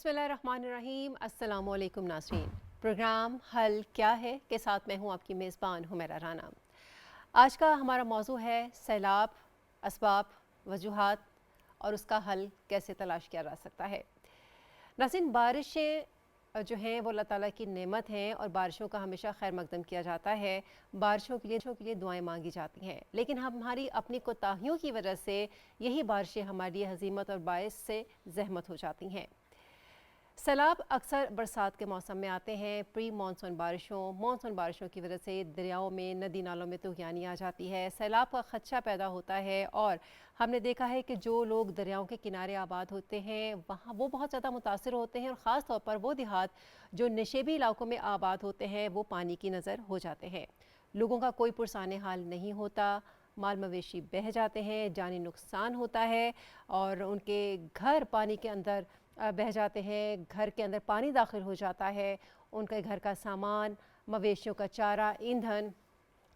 बिस्मिल्लाहिर्रहमानिर्रहीम। अस्सलाम वालेकुम नाज़रीन। प्रोग्राम हल क्या है के साथ मैं हूँ आपकी मेज़बान हुमैरा राना। आज का हमारा मौजू है सैलाब, असबाब, वजूहात और उसका हल कैसे तलाश किया जा सकता है। नाज़रीन, बारिशें जो हैं वो अल्लाह ताला की नेमत हैं और बारिशों का हमेशा खैर मकदम किया जाता है। बारिशों के लिए दुआएं मांगी जाती हैं, लेकिन हमारी अपनी कोताहियों की वजह से यही बारिशें हमारे लिए हजीमत और बायस से जहमत हो जाती हैं। सैलाब अक्सर बरसात के मौसम में आते हैं। प्री मानसून बारिशों की वजह से दरियाओं में, नदी नालों में तूफ़ानी आ जाती है। सैलाब का खदशा पैदा होता है और हमने देखा है कि जो लोग दरियाओं के किनारे आबाद होते हैं वहाँ वो बहुत ज़्यादा मुतासर होते हैं और ख़ास तौर पर वो देहात जो नशेबी इलाकों में आबाद होते हैं वो पानी की नज़र हो जाते हैं। लोगों का कोई पुरसाने हाल नहीं होता, माल मवेशी बह जाते हैं, जानी नुकसान होता है और उनके घर पानी के अंदर बह जाते हैं। घर के अंदर पानी दाखिल हो जाता है, उनके घर का सामान, मवेशियों का चारा, ईंधन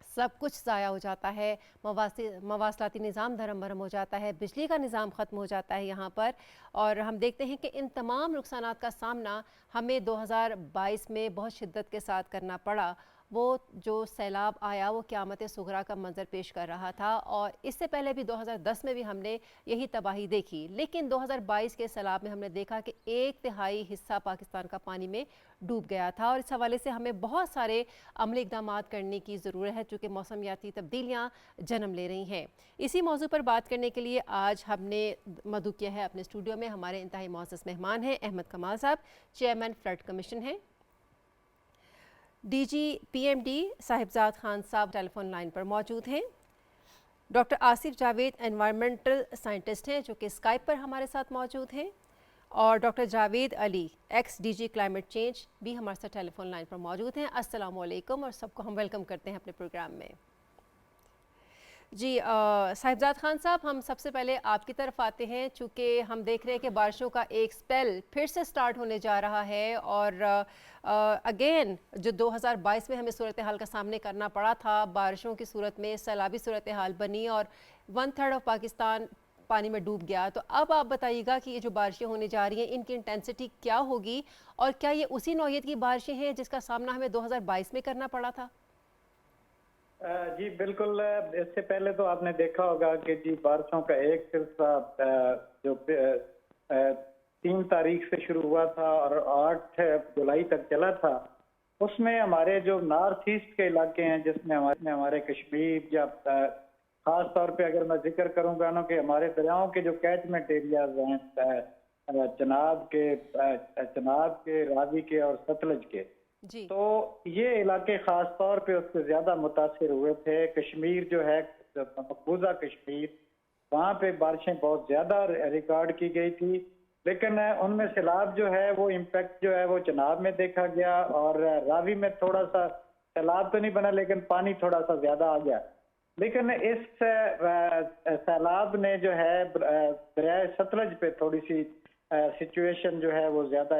सब कुछ ज़ाया हो जाता है। मवासलाती निज़ाम धर्म भरम हो जाता है, बिजली का निज़ाम ख़त्म हो जाता है यहाँ पर। और हम देखते हैं कि इन तमाम नुकसानात का सामना हमें 2022 में बहुत शिद्दत के साथ करना पड़ा। वो जो सैलाब आया वो क़यामत सुगरा का मंजर पेश कर रहा था और इससे पहले भी 2010 में भी हमने यही तबाही देखी। लेकिन 2022 के सैलाब में हमने देखा कि 1/3 हिस्सा पाकिस्तान का पानी में डूब गया था और इस हवाले से हमें बहुत सारे अमली इक़दामात करने की ज़रूरत है, चूँकि मौसमियाती तब्दीलियाँ जन्म ले रही हैं। इसी मौजू पर बात करने के लिए आज हमने मदऊ किया है अपने स्टूडियो में। हमारे इंतहाई मोअज़्ज़ज़ मेहमान हैं अहमद कमाल साहब, चेयरमैन फ्लड कमीशन हैं। DG PMD साहिबजाद खान साहब टेलीफोन लाइन पर मौजूद हैं। Doctor Asif Javed environmental scientist हैं जो कि स्काइप पर हमारे साथ मौजूद हैं और doctor Javed Ali x DG climate change भी हमारे साथ टेलीफोन लाइन पर मौजूद हैं। अस्सलाम वालेकुम और सबको हम वेलकम करते हैं अपने प्रोग्राम में। जी साहिबजाद खान साहब, हम सबसे पहले आपकी तरफ आते हैं, चूँकि हम देख रहे हैं कि बारिशों का एक स्पेल फिर से स्टार्ट होने जा रहा है और अगेन जो 2022 में हमें सूरत हाल का सामने करना पड़ा था, बारिशों की सूरत में सैलाबी सूरत हाल बनी और 1/3 ऑफ पाकिस्तान पानी में डूब गया। तो अब आप बताइएगा कि ये जो बारिशें होने जा रही हैं इनकी इंटेंसिटी क्या होगी और क्या ये उसी नौयत की बारिशें हैं जिसका सामना हमें 2022 में करना पड़ा था? जी बिल्कुल। इससे पहले तो आपने देखा होगा कि जी बारिशों का एक सिलसिला जो 3 तारीख से शुरू हुआ था और 8 जुलाई तक चला था। उसमें हमारे जो नॉर्थ ईस्ट के इलाके हैं जिसमें हमारे कश्मीर या खास तौर पे अगर मैं जिक्र करूंगा ना कि हमारे दरियाओं के जो कैचमेंट एरियाज हैं चनाब के, रावी के और सतलज के, जी। तो ये इलाके खास तौर पे उससे ज्यादा मुतासिर हुए थे। कश्मीर जो है, मकबूजा कश्मीर, वहाँ पे बारिशें बहुत ज्यादा रिकॉर्ड की गई थी, लेकिन उनमें सैलाब जो है वो इम्पैक्ट जो है वो चनाब में देखा गया और रावी में थोड़ा सा सैलाब तो नहीं बना लेकिन पानी थोड़ा सा ज्यादा आ गया। लेकिन इस सैलाब ने जो है दरिया सतलज पे थोड़ी सी सिचुएशन जो है वो ज्यादा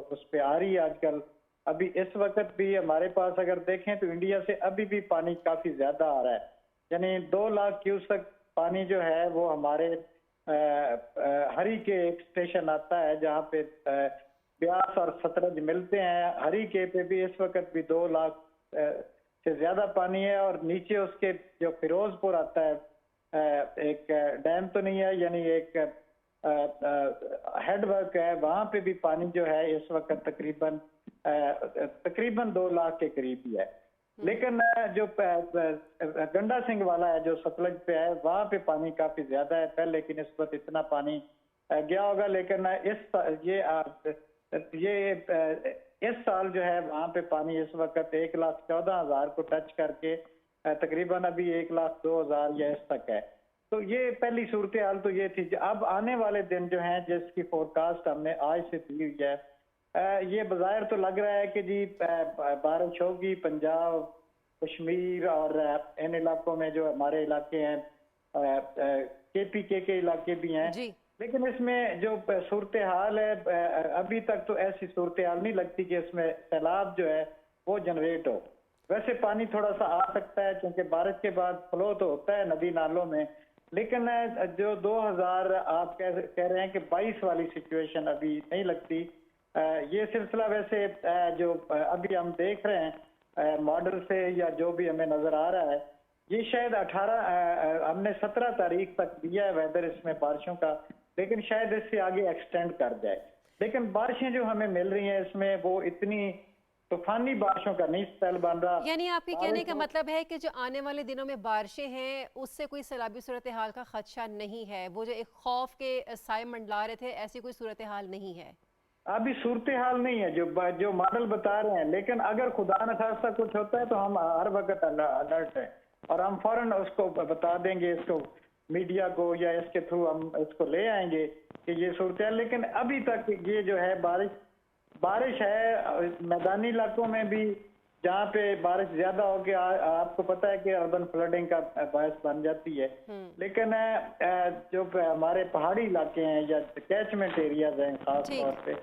उस पे आ रही है आजकल। अभी इस वक्त भी हमारे पास अगर देखें तो इंडिया से अभी भी पानी काफी ज्यादा आ रहा है, यानी 2 लाख क्यूसेक पानी जो है वो हमारे हरी के एक स्टेशन आता है जहाँ पे ब्यास और सतलज मिलते हैं। हरी के पे भी इस वक्त भी 2 लाख से ज्यादा पानी है और नीचे उसके जो फिरोजपुर आता है, एक डैम तो नहीं है, यानी एक हेडवर्क है, वहां पे भी पानी जो है इस वक्त तकरीबन 2 लाख के करीब ही है। लेकिन जो गंडा सिंह वाला है जो सतलज पे है वहां पे पानी काफी ज्यादा है। पहले लेकिन इस वक्त इतना पानी गया होगा, लेकिन इस साल जो है वहां पे पानी इस वक्त 1,14,000 को टच करके तकरीबन अभी 1,02,000 या इस तक है। तो ये पहली सूरत हाल तो ये थी। अब आने वाले दिन जो हैं जिसकी फोरकास्ट हमने आज से दी हुई है, ये बाज़ाहिर तो लग रहा है कि जी बारिश होगी पंजाब, कश्मीर और इन इलाकों में जो हमारे इलाके हैं, KPK के इलाके भी हैं। लेकिन इसमें जो सूरत हाल है अभी तक तो ऐसी सूरत हाल नहीं लगती कि इसमें सैलाब जो है वो जनरेट हो। वैसे पानी थोड़ा सा आ सकता है क्योंकि बारिश के बाद फ्लो तो होता है नदी नालों में, लेकिन जो 2000 आप कह रहे हैं कि 22 वाली सिचुएशन अभी नहीं लगती। ये सिलसिला वैसे जो अभी हम देख रहे हैं मॉडल से या जो भी हमें नजर आ रहा है, ये शायद 18 हमने 17 तारीख तक दिया है वेदर इसमें बारिशों का, लेकिन शायद इससे आगे एक्सटेंड कर जाए। लेकिन बारिशें जो हमें मिल रही हैं इसमें वो इतनी तूफानी बारिशों का नहीं स्पेल बन रहा। यानी आपके कहने का मतलब है कि जो आने वाले दिनों में बारिशें हैं उससे कोई सैलाबी सूरत हाल का खदशा नहीं है, वो जो एक खौफ के साए मंडला रहे थे ऐसी कोई सूरत हाल नहीं है? अभी सूरत हाल नहीं है जो मॉडल बता रहे हैं, लेकिन अगर खुदा न खास्ता कुछ होता है तो हम हर वक्त अलर्ट हैं और हम फौरन उसको बता देंगे, इसको मीडिया को या इसके थ्रू हम इसको ले आएंगे कि ये सूरत है। लेकिन अभी तक ये जो है बारिश है मैदानी इलाकों में भी, जहाँ पे बारिश ज्यादा हो के आपको पता है कि अर्बन फ्लडिंग का बायस बन जाती है। लेकिन जो हमारे पहाड़ी इलाके हैं या कैचमेंट एरियाज हैं खास तौर पे,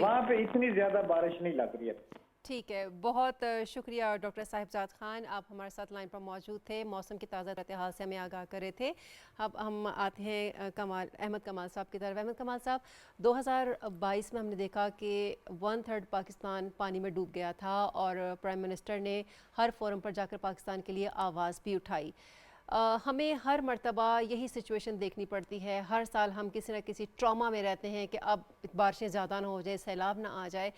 वहाँ पे इतनी ज्यादा बारिश नहीं लग रही है। ठीक है, बहुत शुक्रिया डॉक्टर साहिबजाद खान, आप हमारे साथ लाइन पर मौजूद थे, मौसम की ताज़ा सूरत हाल से हमें आगाह कर रहे थे। अब हम आते हैं अहमद कमाल साहब की तरफ। अहमद कमाल साहब, 2022 में हमने देखा कि 1/3 पाकिस्तान पानी में डूब गया था और प्राइम मिनिस्टर ने हर फोरम पर जाकर पाकिस्तान के लिए आवाज़ भी उठाई। हमें हर मर्तबा यही सिचुएशन देखनी पड़ती है, हर साल हम किसी न किसी ट्रॉमा में रहते हैं कि अब बारिशें ज़्यादा ना हो जाए, सैलाब ना आ जाए।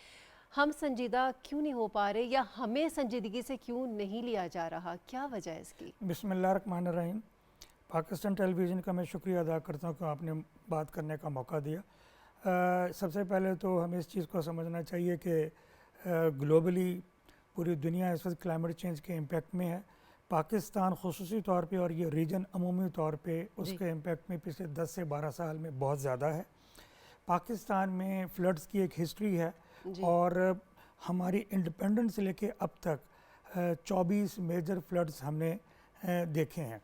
हम संजीदा क्यों नहीं हो पा रहे या हमें संजीदगी से क्यों नहीं लिया जा रहा, क्या वजह है इसकी? बिस्मिल्लाहिर्रहमानिर्रहीम। पाकिस्तान टेलीविज़न का मैं शुक्रिया अदा करता हूँ कि आपने बात करने का मौका दिया। सबसे पहले तो हमें इस चीज़ को समझना चाहिए कि ग्लोबली पूरी दुनिया इस वक्त क्लाइमेट चेंज के इम्पेक्ट में है। पाकिस्तान ख़ुसूसी तौर पे और ये रीजन अमूमी तौर पे उसके इम्पेक्ट में पिछले 10 से 12 साल में बहुत ज़्यादा है। पाकिस्तान में फ्लड्स की एक हिस्ट्री है और हमारी इंडिपेंडेंस से लेके अब तक 24 मेजर फ्लड्स हमने देखे हैं।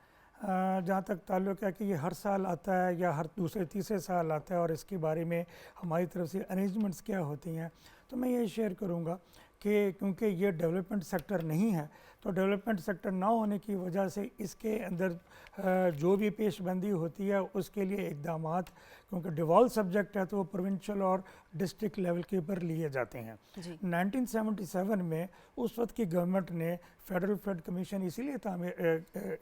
जहाँ तक ताल्लुक़ है कि ये हर साल आता है या हर दूसरे तीसरे साल आता है और इसके बारे में हमारी तरफ से अरेंजमेंट्स क्या होती हैं, तो मैं ये शेयर करूँगा कि क्योंकि ये डेवलपमेंट सेक्टर नहीं है, तो डेवलपमेंट सेक्टर ना होने की वजह से इसके अंदर जो भी पेशबंदी होती है उसके लिए इक़दामात, क्योंकि डिवॉल्व सब्जेक्ट है तो वो प्रोविंशियल और डिस्ट्रिक्ट लेवल के ऊपर लिए जाते हैं। 1977 में उस वक्त की गवर्नमेंट ने फेडरल फ्लड कमीशन इसीलिए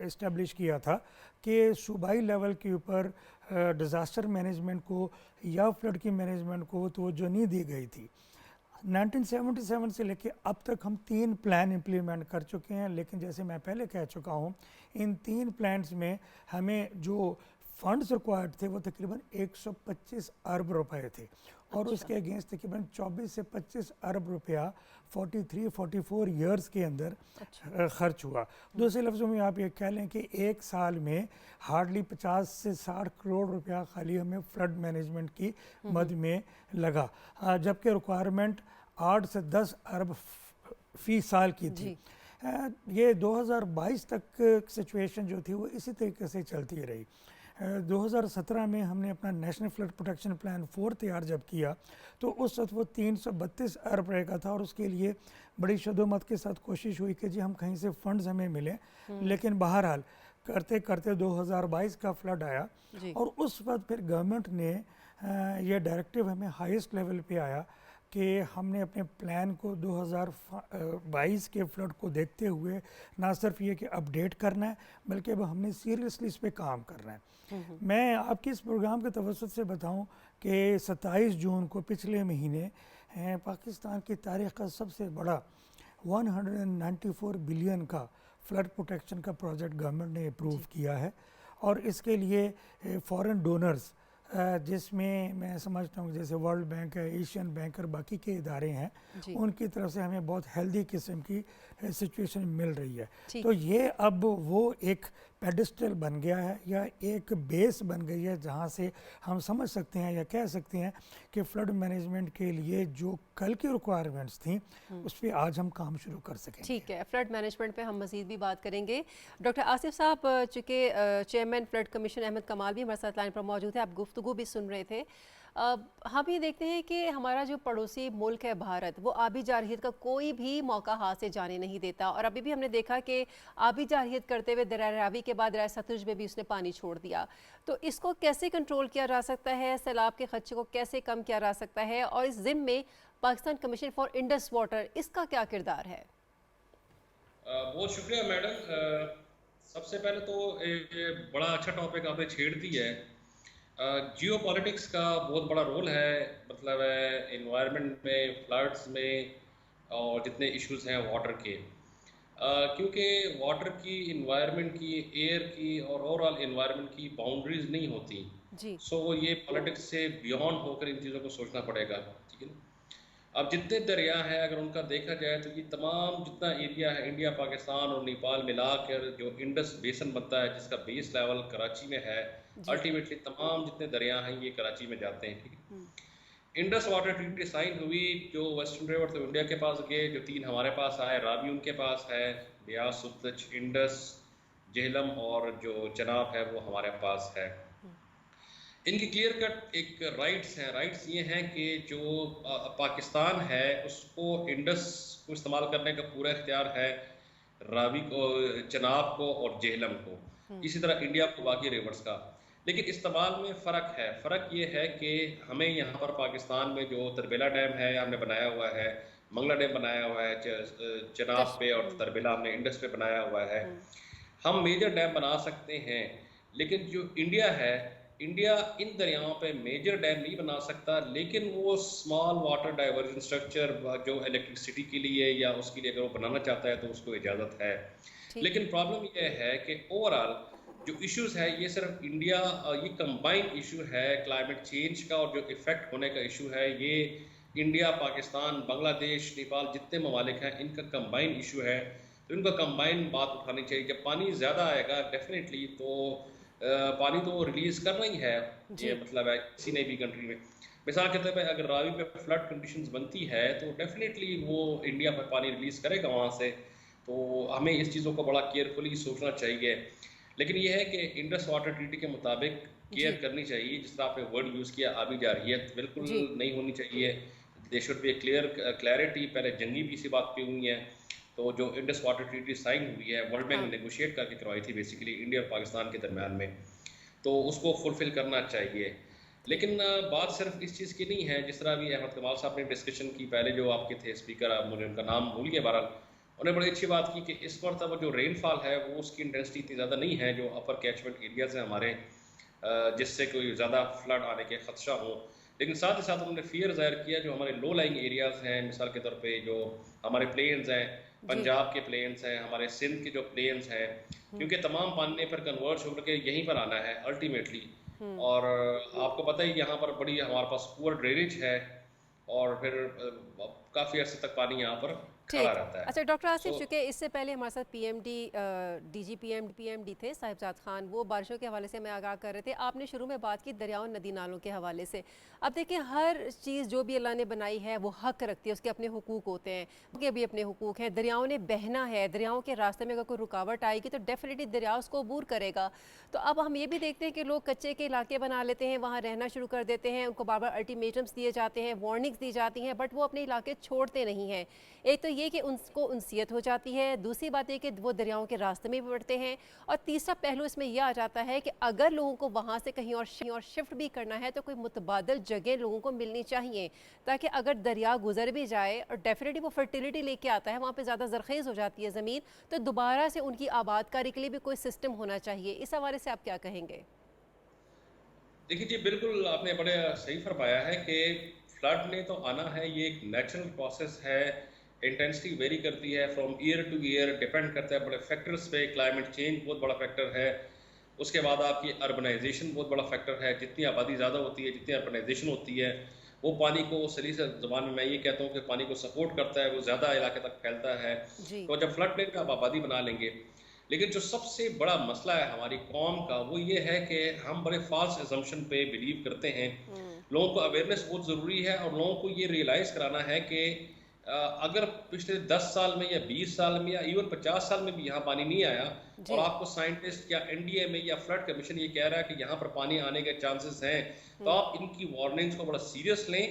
इस्टेब्लिश किया था कि सूबाई लेवल के ऊपर डिज़ास्टर मैनेजमेंट को या फ्लड की मैनेजमेंट को तवज्जो नहीं दी गई थी। 1977 से लेके अब तक हम 3 प्लान इम्प्लीमेंट कर चुके हैं, लेकिन जैसे मैं पहले कह चुका हूँ, इन 3 प्लान्स में हमें जो फंड्स रिक्वायर्ड थे वो तकरीबन 125 अरब रुपए थे और उसके अगेंस्ट तकरीबन 24 से 25 अरब रुपया 43-44 ईयर्स के अंदर खर्च हुआ। दूसरे लफ्ज़ों में आप ये कह लें कि एक साल में हार्डली 50 से 60 करोड़ रुपया खाली हमें फ्लड मैनेजमेंट की मद में लगा, जबकि रिक्वायरमेंट 8 से 10 अरब फ़ी साल की थी। ये 2022 तक सिचुएशन जो थी वो इसी तरीके से चलती रही। 2017 में हमने अपना नेशनल फ्लड प्रोटेक्शन प्लान 4 तैयार जब किया तो उस वक्त वो 332 अरब रुपए का था और उसके लिए बड़ी शदोमत के साथ कोशिश हुई कि जी हम कहीं से फंड्स हमें मिले, लेकिन बहरहाल करते करते 2022 का फ्लड आया और उस वक्त फिर गवर्नमेंट ने ये डायरेक्टिव हमें हाईएस्ट लेवल पे आया कि हमने अपने प्लान को 2022 के फ्लड को देखते हुए ना सिर्फ ये कि अपडेट करना है बल्कि अब हमने सीरियसली इस पे काम करना है। मैं आपके इस प्रोग्राम के तवसत से बताऊं कि 27 जून को पिछले महीने पाकिस्तान की तारीख़ का सबसे बड़ा 194 बिलियन का फ्लड प्रोटेक्शन का प्रोजेक्ट गवर्नमेंट ने अप्रूव किया है और इसके लिए फॉरेन डोनर्स जिसमें मैं समझता हूँ जैसे वर्ल्ड बैंक है, एशियन बैंक और बाकी के इदारे हैं, उनकी तरफ से हमें बहुत हेल्दी किस्म की सिचुएशन मिल रही है। तो ये अब वो एक पेडिस्टल बन गया है या एक बेस बन गई है जहाँ से हम समझ सकते हैं या कह सकते हैं कि फ्लड मैनेजमेंट के लिए जो कल की रिक्वायरमेंट्स थी उस पर आज हम काम शुरू कर सकें। ठीक है, फ्लड मैनेजमेंट पे हम मज़ीद भी बात करेंगे। डॉक्टर आसिफ साहब, चूँकि चेयरमैन फ्लड कमीशन अहमद कमाल भी हमारे साथ लाइन पर मौजूद है, आप गुफ्तगू भी सुन रहे थे। हम ये देखते हैं कि हमारा जो पड़ोसी मुल्क है भारत, वो आबी जारहियत का कोई भी मौका हाथ से जाने नहीं देता, और अभी भी हमने देखा कि आबी जारहियत करते हुए दरिया रावी के बाद दरिया सतलुज में भी उसने पानी छोड़ दिया। तो इसको कैसे कंट्रोल किया जा सकता है, सैलाब के खदशे को कैसे कम किया जा सकता है, और इस जिम्मे में Pakistan commission for Indus water, इसका क्या किरदार है? बहुत शुक्रिया मैडम। सबसे पहले तो बड़ा अच्छा टॉपिक आपने छेड़ दी है। जियो पॉलिटिक्स का बहुत बड़ा रोल है, मतलब इन्वायरमेंट में, फ्लड्स में, और जितने इश्यूज हैं वाटर के, क्योंकि वाटर की, इन्वायरमेंट की, एयर की और ओवरऑल इन्वायरमेंट की बाउंड्रीज नहीं होती। जी। सो ये पॉलिटिक्स से बियॉन्ड होकर इन चीज़ों को सोचना पड़ेगा, ठीक है ना। अब जितने दरिया हैं अगर उनका देखा जाए तो ये तमाम जितना एरिया है, इंडिया, पाकिस्तान और नेपाल मिलाकर जो इंडस बेसन बनता है, जिसका बेस लेवल कराची में है, अल्टीमेटली तमाम जितने दरिया हैं ये कराची में जाते हैं, ठीक है। इंडस वाटर ट्रीटी साइन हुई, जो वेस्टर्न रिवर तो इंडिया के पास गए, जो 3 हमारे पास आए, रावी उनके पास है, ब्यास, सतलुज, इंडस, झेलम और जो चनाब है वो हमारे पास है। इनकी क्लियर कट एक राइट्स हैं। राइट्स ये हैं कि जो पाकिस्तान है उसको इंडस को इस्तेमाल करने का पूरा इख्तियार है, रावी को, चनाब को और झेलम को, इसी तरह इंडिया को बाकी रिवर्स का। लेकिन इस्तेमाल में फ़र्क है। फ़र्क ये है कि हमें यहाँ पर पाकिस्तान में जो तरबेला डैम है हमने बनाया हुआ है, मंगला डैम बनाया हुआ है चनाब पे, और तरबेला हमने इंडस पे बनाया हुआ है। हम मेजर डैम बना सकते हैं, लेकिन जो इंडिया है, इंडिया इन दरियाओं पे मेजर डैम नहीं बना सकता, लेकिन वो स्मॉल वाटर डाइवर्जन स्ट्रक्चर जो इलेक्ट्रिसिटी के लिए या उसके लिए अगर वो बनाना चाहता है तो उसको इजाज़त है। लेकिन प्रॉब्लम ये है कि ओवरऑल जो इश्यूज है ये सिर्फ इंडिया, ये कंबाइंड इशू है क्लाइमेट चेंज का, और जो इफेक्ट होने का इशू है ये इंडिया, पाकिस्तान, बांग्लादेश, नेपाल जितने ममालिक हैं इनका कंबाइंड इशू है। तो इनका कंबाइंड बात उठानी चाहिए। जब पानी ज़्यादा आएगा डेफिनेटली तो पानी तो रिलीज करना ही है, ये मतलब है किसी ने भी कंट्री में। मिसाल के तौर पर अगर रावी पे फ्लड कंडीशंस बनती है तो डेफिनेटली वो इंडिया पर पानी रिलीज करेगा वहाँ से। तो हमें इस चीज़ों को बड़ा केयरफुली सोचना चाहिए। लेकिन ये है कि इंडस वाटर ट्रीटी के मुताबिक केयर करनी चाहिए। जिस तरह आपने वर्ड यूज़ किया आबी जारहियत, बिल्कुल नहीं होनी चाहिए। They should be clarity. पहले जंगी भी इसी बात पे हुई है। तो जो इंडस वाटर ट्रीटी साइन हुई है, वर्ल्ड बैंक ने नेगोशिएट करके करवाई थी बेसिकली इंडिया और पाकिस्तान के दरमियान में, तो उसको फुलफिल करना चाहिए। लेकिन बात सिर्फ इस चीज़ की नहीं है। जिस तरह भी अहमद कमाल साहब ने डिस्कशन की, पहले जो आपके थे स्पीकर, आप मुझे उनका नाम भूल गए, बहरहाल उन्होंने बड़ी अच्छी बात की कि इस मरतबा जो रेनफॉल है वो उसकी इंटेंसिटी इतनी ज़्यादा नहीं है जो अपर कैचमेंट एरियाज़ हैं हमारे, जिससे कोई ज़्यादा फ्लड आने के खदशा हो। लेकिन साथ ही साथ उन्होंने फियर ज़ाहिर किया जो हमारे लो लाइंग एरियाज़ हैं, मिसाल के तौर पे जो हमारे प्लेन्स हैं, पंजाब के प्लेन्स हैं, हमारे सिंध के जो प्लेन्स हैं, क्योंकि तमाम पानी पर कन्वर्ट होकर के यहीं पर आना है अल्टीमेटली। और आपको पता ही यहाँ पर बड़ी हमारे पास पुअर ड्रेनेज है, और फिर काफ़ी अर्से तक पानी यहाँ पर खड़ा रहता है। अच्छा डॉक्टर आसिफ, चूँकि इससे पहले हमारे साथ डीजी पीएमडी थे साहिबजाद खान, वो बारिशों के हवाले से हमें आगाह कर रहे थे। आपने शुरू में बात की दरियाओं नदी नालों के हवाले से। अब देखिए हर चीज़ जो भी अल्लाह ने बनाई है वो हक रखती है, उसके अपने हुकूक होते हैं, उनके भी अपने हुकूक हैं। दरियाओं ने बहना है, दरियाओं के रास्ते में अगर कोई रुकावट आएगी तो डेफिनेटली दरिया उसको अबूर करेगा। तो अब हम ये भी देखते हैं कि लोग कच्चे के इलाके बना लेते हैं, वहाँ रहना शुरू कर देते हैं, उनको बार बार अल्टीमेटम्स दिए जाते हैं, वार्निंग्स दी जाती हैं, बट वो अपने इलाके छोड़ते नहीं हैं। एक तो ये कि उनको उनसियत हो जाती है, दूसरी बात ये कि वो दरियाओं के रास्ते में भी बढ़ते हैं, और तीसरा पहलू इसमें यह आ जाता है कि अगर लोगों को वहाँ से कहीं और शिफ्ट भी करना है तो कोई मुतबादल जगह लोगों को मिलनी चाहिए, ताकि अगर दरिया गुजर भी जाए और डेफिनेटली वो फर्टिलिटी लेके आता है, वहाँ पे ज़्यादा ज़रख़ेज़ हो जाती है ज़मीन, तो दोबारा से उनकी आबादकारी के लिए भी कोई सिस्टम होना चाहिए। इस हवाले से आप क्या कहेंगे? देखिए जी, बिल्कुल आपने बड़े सही फरमाया है कि फ्लड ने तो आना है, ये एक नेचुरल प्रोसेस है। इंटेंसिटी वेरी करती है from year two year, depend करता है बड़े फैक्टर्स पे। क्लाइमेट चेंज बहुत बड़ा फैक्टर है, उसके बाद आपकी अर्बनाइजेशन बहुत बड़ा फैक्टर है। जितनी आबादी ज़्यादा होती है, जितनी अर्बनाइजेशन होती है, वो पानी को सलीस ज़बान में मैं ये कहता हूँ कि पानी को सपोर्ट करता है, वो ज़्यादा इलाके तक फैलता है। तो जब फ्लड प्लेन का आप आबादी बना लेंगे, लेकिन जो सबसे बड़ा मसला है हमारी कौम का वो ये है कि हम बड़े फॉल्स असम्पशन पे बिलीव करते हैं। लोगों को अवेयरनेस बहुत ज़रूरी है, और लोगों को ये रियलाइज़ कराना है कि अगर पिछले 10 साल में या 20 साल में या इवन 50 साल में भी यहाँ पानी नहीं आया और जी। आपको साइंटिस्ट या एनडीएमए या फ्लड कमीशन ये कह रहा है कि यहाँ पर पानी आने के चांसेस हैं, तो आप इनकी वार्निंग्स को बड़ा सीरियस लें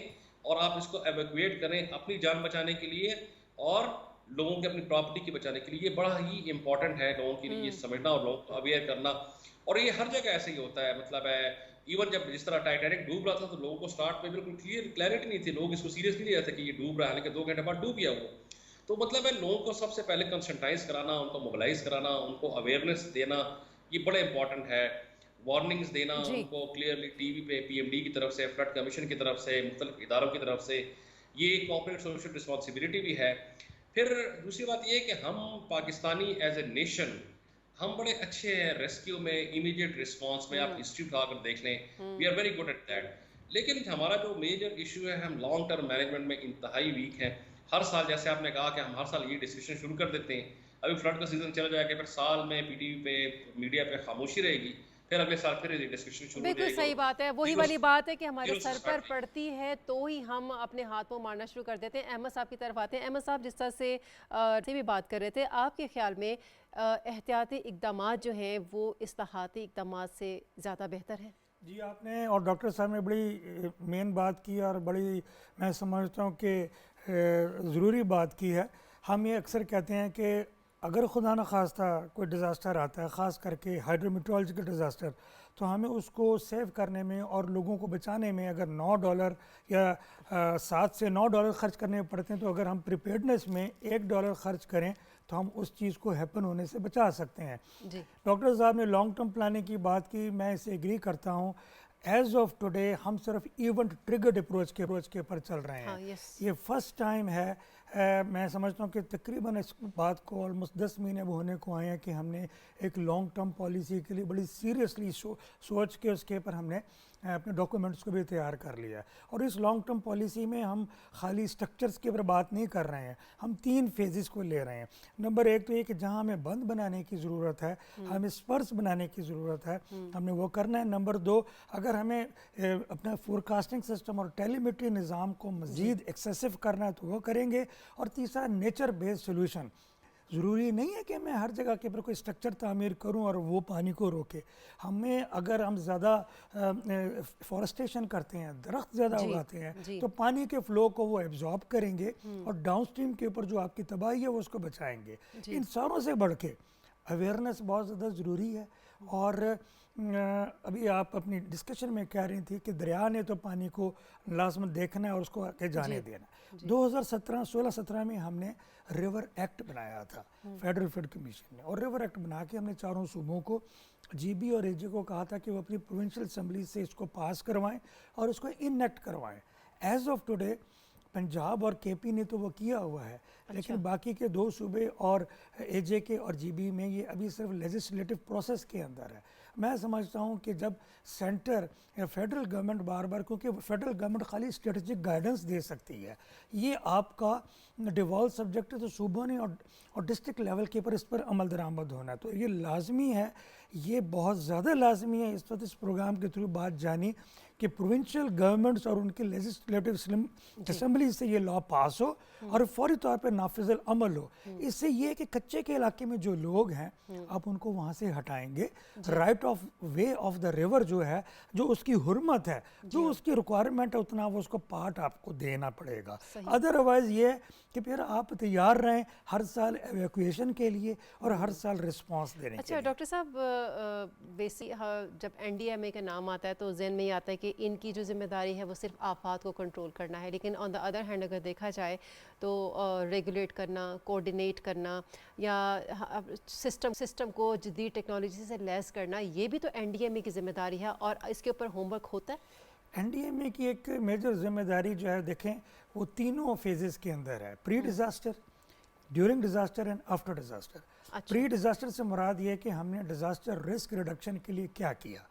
और आप इसको एवेक्यूएट करें अपनी जान बचाने के लिए और लोगों के अपनी प्रॉपर्टी की बचाने के लिए। ये बड़ा ही इंपॉर्टेंट है लोगों के लिए ये समझना और लोगों को अवेयर करना। और ये हर जगह ऐसे ही होता है, मतलब है इवन जब जिस तरह टाइटैनिक डूब रहा था तो लोगों को स्टार्ट में बिल्कुल क्लैरिटी नहीं थी, लोग इसको सीरियस नहीं ले रहे थे कि ये डूब रहा है, हालांकि 2 घंटे बाद डूब गया वो। तो मतलब है लोगों को सबसे पहले कंसंटाइज कराना, उनको मोबिलाइज कराना, उनको अवेयरनेस देना, ये बड़ा इंपॉर्टेंट है। वार्निंग्स देना जी। उनको क्लियरली टीवी पे पीएमडी की तरफ से, फ्लड कमीशन की तरफ से, मुख्तलिफ इदारों की तरफ से, ये कॉर्पोरेट सोशल रिस्पॉन्सिबिलिटी भी है। फिर दूसरी बात ये कि हम पाकिस्तानी एज ए नेशन हम बड़े अच्छे हैं रेस्क्यू में, इमीडिएट रिस्पांस में। आप हिस्ट्री उठाकर देख लें, we are very good at that. लेकिन हमारा जो मेजर इशू है, हम लॉन्ग टर्म मैनेजमेंट में इंतहाई वीक हैं। हर साल जैसे आपने कहा कि हम हर साल ये डिस्कशन शुरू कर देते हैं, अभी फ्लड का सीजन चला जाएगा, फिर साल में पीटीवी पे मीडिया पे खामोशी रहेगी, फिर अगले साल फिर डिस्कशन शुरू हो बिल्कुल जाएगी। सही बात है, वही Zero- वाली बात है कि हमारे zero से सर पर start करें। पड़ती है तो ही हम अपने हाथ मुंह मारना शुरू कर देते हैं। अहमद साहब की तरफ आते हैं। अहमद साहब, जिस तरह से भी बात कर रहे थे, आपके ख्याल में एहतियाती इक़दामात जो हैं वो इस्लाहाती इक़दामात से ज़्यादा बेहतर हैं? जी, आपने और डॉक्टर साहब ने बड़ी मेन बात की और बड़ी मैं समझता हूँ कि ज़रूरी बात की है। हम ये अक्सर कहते हैं कि अगर खुदा न खास्ता कोई डिज़ास्टर आता है, ख़ास करके हाइड्रोमीट्रोलॉजिकल डिज़ास्टर, तो हमें उसको सेव करने में और लोगों को बचाने में अगर $9 या 7 से $9 खर्च करने पड़ते हैं, तो अगर हम प्रिपेयर्डनेस में $1 खर्च करें तो हम उस चीज़ को हैपन होने से बचा सकते हैं। जी। डॉक्टर साहब ने लॉन्ग टर्म प्लानिंग की बात की, मैं इससे एग्री करता हूँ। एज ऑफ टुडे हम सिर्फ इवेंट ट्रिगर्ड अप्रोच के ऊपर चल रहे हैं। हाँ, यस। ये फर्स्ट टाइम है। मैं समझता हूँ कि तकरीबन इस बात को ऑलमोस्ट 10 महीने वो होने को आए हैं कि हमने एक लॉन्ग टर्म पॉलिसी के लिए बड़ी सीरियसली सोच के उसके ऊपर हमने अपने डॉक्यूमेंट्स को भी तैयार कर लिया है। और इस लॉन्ग टर्म पॉलिसी में हम खाली स्ट्रक्चर्स के ऊपर बात नहीं कर रहे हैं, हम 3 फेजेस को ले रहे हैं। नंबर 1 तो ये कि जहाँ हमें बंद बनाने की ज़रूरत है, हमें स्पर्स बनाने की ज़रूरत है, हमने वो करना है। नंबर 2, अगर हमें अपना फोरकास्टिंग सिस्टम और टेलीमेट्री निज़ाम को मज़ीद एक्सेसिव करना है तो वो करेंगे। और तीसरा, नेचर बेस्ड सोल्यूशन। ज़रूरी नहीं है कि मैं हर जगह के ऊपर कोई स्ट्रक्चर तामीर करूं और वो पानी को रोके। हमें अगर हम ज़्यादा फॉरेस्टेशन करते हैं, दरख्त ज़्यादा जी, उगाते हैं, जी। तो पानी के फ़्लो को वो एब्जॉर्ब करेंगे और डाउनस्ट्रीम के ऊपर जो आपकी तबाही है वो उसको बचाएंगे। इन सारों से बढ़ के अवेयरनेस बहुत ज़्यादा ज़रूरी है। और अभी आप अपनी डिस्कशन में कह रही थी कि दरिया ने तो पानी को लाजमन देखना है और उसको आके जाने देना। 2016-17 में हमने रिवर एक्ट बनाया था फेडरल फ्लड कमीशन ने, और रिवर एक्ट बना के हमने चारों सूबों को, जीबी और एजी को कहा था कि वो अपनी प्रोविंशियल असम्बली से इसको पास करवाएं और इसको इनएक्ट करवाएं। एज ऑफ टुडे पंजाब और केपी ने तो वो किया हुआ है, लेकिन बाकी के 2 सूबे और एजे के और जीबी में ये अभी सिर्फ लेजिस्लेटिव प्रोसेस के अंदर है। मैं समझता हूँ कि जब सेंटर या फेडरल गवर्नमेंट बार बार, क्योंकि फेडरल गवर्नमेंट खाली स्ट्रेटजिक गाइडेंस दे सकती है, ये आपका डिवॉल्व सब्जेक्ट है, तो सूबों ने और डिस्ट्रिक्ट लेवल के ऊपर इस पर अमल दरामद होना है। तो ये लाजमी है, ये बहुत ज़्यादा लाजमी है इस वक्त इस प्रोग्राम के थ्रू बात जानी कि प्रोविंशियल गवर्नमेंट्स और उनके लेजिस्लेटिव असम्बली से ये लॉ पास हो और फौरी तौर पर नाफिज़ल अमल हो। इससे ये कि कच्चे के इलाके में जो लोग हैं आप उनको वहाँ से हटाएंगे। Right of way of the river जो है, जो उसकी हुर्मत है, जो उसकी रिक्वायरमेंट है, उतना वो उसको पार्ट आपको देना पड़ेगा। अदरवाइज़ ये कि फिर आप तैयार रहें हर साल एवैक्यूएशन के लिए और हर साल रिस्पांस देने के लिए। डॉक्टर साहब, जब एनडीएमए का नाम आता है तो जहन में ये आता है कि इनकी जो जिम्मेदारी है वो सिर्फ आफात को कंट्रोल करना है, लेकिन ऑन द अदर हैंड अगर देखा जाए तो रेगुलेट करना, कोऑर्डिनेट करना या सिस्टम को जदीद टेक्नोलॉजी से लैस करना, ये भी तो एनडीएमए की जिम्मेदारी है और इसके ऊपर होमवर्क होता है। एनडीएमए की एक मेजर जिम्मेदारी जो है, देखें, वो तीनों फेजेस के अंदर है: pre disaster, during disaster and after disaster. Pre disaster से मुराद ये है कि हमने डिज़ास्टर रिस्क रिडक्शन के लिए क्या किया।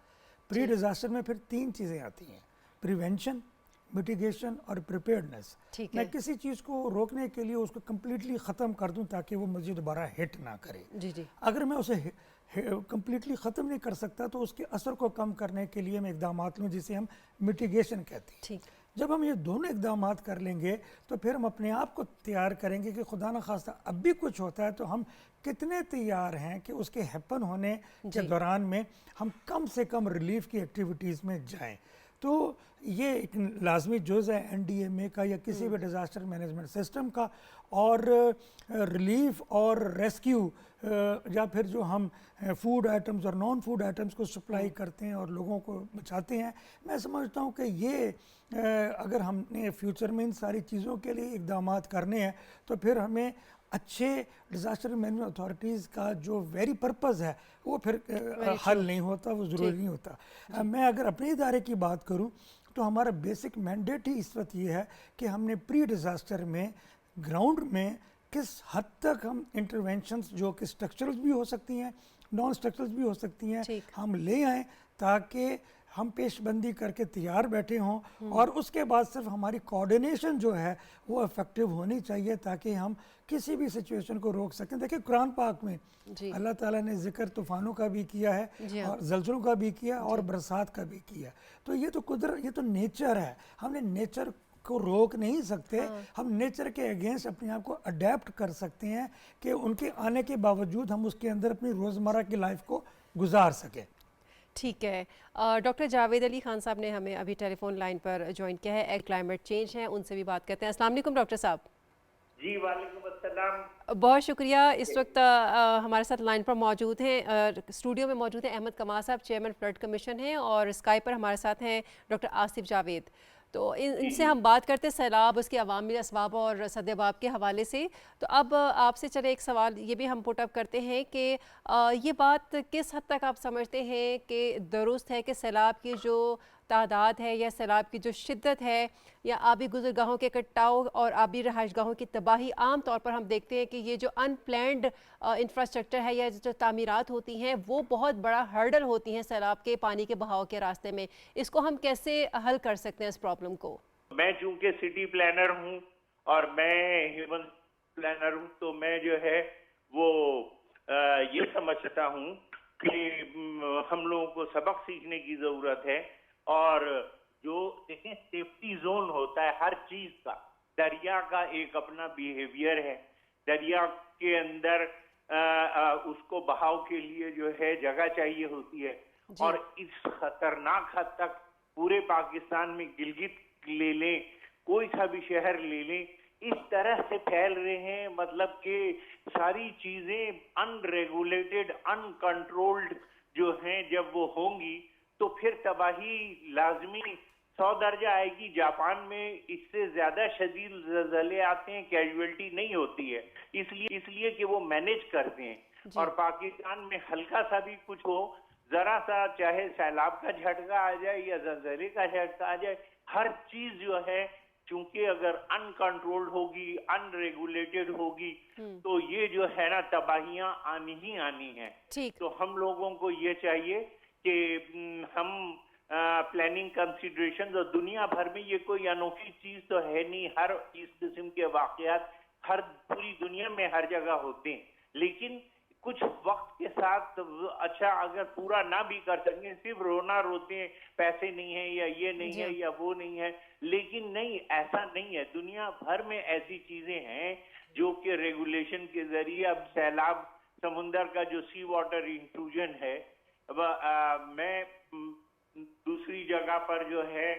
प्री डिज़ास्टर में फिर 3 चीज़ें आती हैं: प्रिवेंशन, मिटिगेशन और प्रिपेयर्डनेस। मैं किसी चीज़ को रोकने के लिए उसको कम्प्लीटली ख़त्म कर दूं ताकि वो मुझे दोबारा हिट ना करे। जी। अगर मैं उसे कम्प्लीटली ख़त्म नहीं कर सकता तो उसके असर को कम करने के लिए मैं इक़दामात लूँ, जिसे हम मिटिगेशन कहते हैं। जब हम ये दोनों इकदाम कर लेंगे तो फिर हम अपने आप को तैयार करेंगे कि खुदा न खास्ता अब भी कुछ होता है तो हम कितने तैयार हैं कि उसके हैपन होने के दौरान में हम कम से कम रिलीफ की एक्टिविटीज़ में जाएं। तो ये एक लाजमी जुज़ है एनडीएमए का या किसी भी डिज़ास्टर मैनेजमेंट सिस्टम का। और रिलीफ और रेस्क्यू या फिर जो हम फूड आइटम्स और नॉन फूड आइटम्स को सप्लाई करते हैं और लोगों को बचाते हैं, मैं समझता हूँ कि ये अगर हमने फ्यूचर में इन सारी चीज़ों के लिए इकदाम करने हैं तो फिर हमें अच्छे डिज़ास्टर मैनेजमेंट अथॉरिटीज़ का जो वेरी पर्पज़ है वो फिर हल नहीं होता, वो ज़रूरी नहीं होता। मैं अगर अपने इदारे की बात करूं तो हमारा बेसिक मैंडेट ही इस वक्त ये है कि हमने प्री डिज़ास्टर में ग्राउंड में किस हद तक हम इंटरवेंशंस जो कि स्ट्रक्चरल भी हो सकती हैं, नॉन स्ट्रक्चरल भी हो सकती हैं, हम ले आएँ ताकि हम पेशबंदी करके तैयार बैठे हों और उसके बाद सिर्फ हमारी कोऑर्डिनेशन जो है वो इफेक्टिव होनी चाहिए ताकि हम किसी भी सिचुएशन को रोक सकें। देखिए कुरान पाक में अल्लाह ताला ने जिक्र तूफ़ानों का भी किया है और ज़लज़लों का भी किया और बरसात का भी किया। तो ये तो कुदरत, ये तो नेचर है, हमने नेचर को रोक नहीं सकते। हम नेचर के अगेंस्ट अपने आप को अडेप्ट कर सकते हैं कि उनके आने के बावजूद हम उसके अंदर अपनी रोज़मर्रा की लाइफ को गुजार सकें। ठीक है। डॉक्टर जावेद अली खान साहब ने हमें अभी टेलीफोन लाइन पर ज्वाइन किया है, क्लाइमेट चेंज है, उनसे भी बात करते हैं। अस्सलाम वालेकुम डॉक्टर साहब। जी वालेकुम अस्सलाम। बहुत शुक्रिया। इस वक्त हमारे साथ लाइन पर मौजूद हैं, स्टूडियो में मौजूद हैं अहमद कमाल साहब, चेयरमैन फ्लड कमीशन हैं, और स्काई पर हमारे साथ हैं डॉक्टर आसिफ जावेद। तो इनसे हम बात करते हैं सैलाब, उसके अवामिल असबाब और सद्दबाब के हवाले से। तो अब आपसे चले एक सवाल ये भी हम पुट अप करते हैं कि ये बात किस हद तक आप समझते हैं कि दुरुस्त है कि सैलाब की जो तादाद है या सैलाब की जो शिद्दत है या आबी गुज़रगाहों के कटाव और आबी रहायशगाहों की तबाही, आम तौर पर हम देखते हैं कि ये जो अनप्लैंड इंफ्रास्ट्रक्चर है या जो तामीरात होती हैं वो बहुत बड़ा हर्डल होती हैं सैलाब के पानी के बहाव के रास्ते में। इसको हम कैसे हल कर सकते हैं इस प्रॉब्लम को? मैं चूंकि सिटी प्लानर हूँ और मैं ह्यूमन प्लानर हूँ तो मैं जो है वो ये समझता हूँ कि हम लोगों को सबक सीखने की ज़रूरत है। और जो देखें सेफ्टी जोन होता है हर चीज का, दरिया का एक अपना बिहेवियर है, दरिया के अंदर उसको बहाव के लिए जो है जगह चाहिए होती है। और इस खतरनाक हद तक पूरे पाकिस्तान में गिलगित ले लें, कोई सा भी शहर ले लें, इस तरह से फैल रहे हैं, मतलब कि सारी चीजें अनरेगुलेटेड अनकंट्रोल्ड जो हैं, जब वो होंगी तो फिर तबाही लाजमी 100 दर्जा आएगी। जापान में इससे ज्यादा शदीद ज़लज़ले आते हैं, कैजुअलिटी नहीं होती है, इसलिए कि वो मैनेज करते हैं। और पाकिस्तान में हल्का सा भी कुछ हो, जरा सा चाहे सैलाब का झटका आ जाए या ज़लज़ले का झटका आ जाए, हर चीज जो है चूंकि अगर अनकंट्रोल्ड होगी, अनरेगुलेटेड होगी तो ये जो है ना तबाहियां आनी ही आनी है। तो हम लोगों को ये चाहिए कि हम प्लानिंग कंसिडरेशन, और दुनिया भर में ये कोई अनोखी चीज तो है नहीं, हर इस किस्म के वाकयात हर पूरी दुनिया में हर जगह होते हैं, लेकिन कुछ वक्त के साथ अच्छा अगर पूरा ना भी कर सकें, सिर्फ रोना रोते हैं पैसे नहीं है या ये नहीं है या वो नहीं है, लेकिन नहीं, ऐसा नहीं है। दुनिया भर में ऐसी चीजें हैं जो कि रेगुलेशन के जरिए, अब सैलाब, समुंदर का जो सी वाटर इंट्रूजन है, मैं दूसरी जगह पर जो है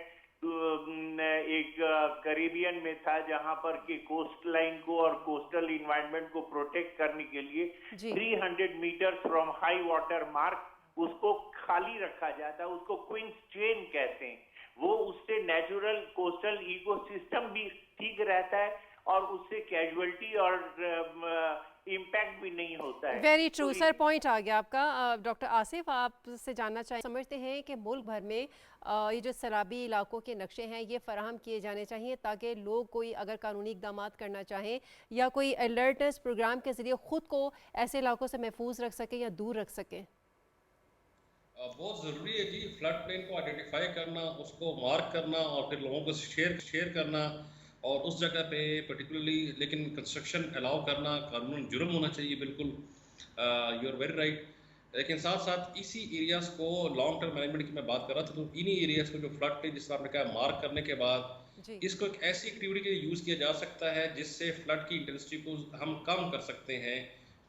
एक कैरिबियन में था जहां पर कि कोस्ट लाइन को और कोस्टल इन्वायरमेंट को प्रोटेक्ट करने के लिए 300 metre from high water mark उसको खाली रखा जाता है, उसको क्वींस चेन कहते हैं। वो उससे नेचुरल कोस्टल इकोसिस्टम भी ठीक रहता है और उससे कैजुअलिटी और इम्पैक्ट भी नहीं होता है। वेरी ट्रू सर, पॉइंट आ गया आपका। डॉक्टर आसिफ, आपसे जानना चाहिए, समझते हैं कि मुल्क भर में ये जो सैलाबी इलाकों के नक्शे हैं ये फराहम किए जाने चाहिए ताकि लोग कोई अगर कानूनी इकदाम करना चाहें या कोई अलर्टनेस प्रोग्राम के जरिए खुद को ऐसे इलाकों से महफूज रख सकें या दूर रख सकें? बहुत ज़रूरी है जी, फ्लड प्लेन को आइडेंटिफाई करना, उसको मार्क करना और फिर लोगों को शेयर करना, और उस जगह पे पर्टिकुलरली लेकिन कंस्ट्रक्शन अलाउ करना कानून जुर्म होना चाहिए, बिल्कुल यू आर वेरी राइट। लेकिन साथ साथ इसी एरियाज़ को लॉन्ग टर्म मैनेजमेंट की मैं बात कर रहा था, तो इन्हीं एरियाज़ को जो फ्लड प्लेन जिस तरह आपने कहा मार्क करने के बाद जी। इसको एक ऐसी एक्टिविटी के लिए यूज़ किया जा सकता है जिससे फ्लड की इंटेंसिटी को हम कम कर सकते हैं,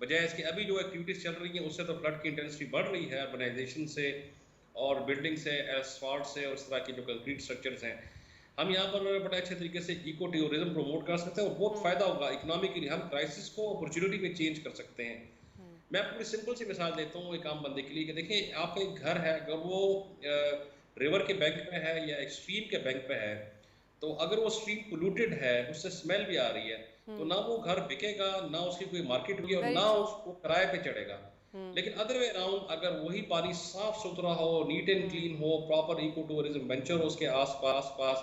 बजाय इसके अभी जो एक्टिविटीज़ चल रही हैं उससे तो फ्लड की इंटेंसिटी बढ़ रही है अर्बनाइजेशन से और बिल्डिंग से, एसफॉल्ट से और इस तरह के जो कंक्रीट स्ट्रक्चर्स हैं। हम यहाँ पर बड़े अच्छे तरीके से इको टूरिज्म प्रमोट कर सकते हैं और बहुत फ़ायदा होगा इकोनॉमिकली। हम क्राइसिस को अपॉर्चुनिटी में चेंज कर सकते हैं। मैं आपको बड़ी सिंपल सी मिसाल देता हूँ एक आम बंदे के लिए कि देखिए आपका एक घर है, अगर वो रिवर के बैंक पे है या एक स्ट्रीम के बैंक पे है, तो अगर वो स्ट्रीम पोल्यूटेड है, उससे स्मेल भी आ रही है, तो ना वो घर बिकेगा, ना उसकी कोई मार्केट होगी और वेरी ना ट्रू। उसको किराए पे चढ़ेगा। लेकिन अदर वे अराउंड अगर वही पानी साफ सुथरा हो, नीट एंड क्लीन हो, प्रॉपर इको टूरिज्म वेंचर हो उसके आस-पास,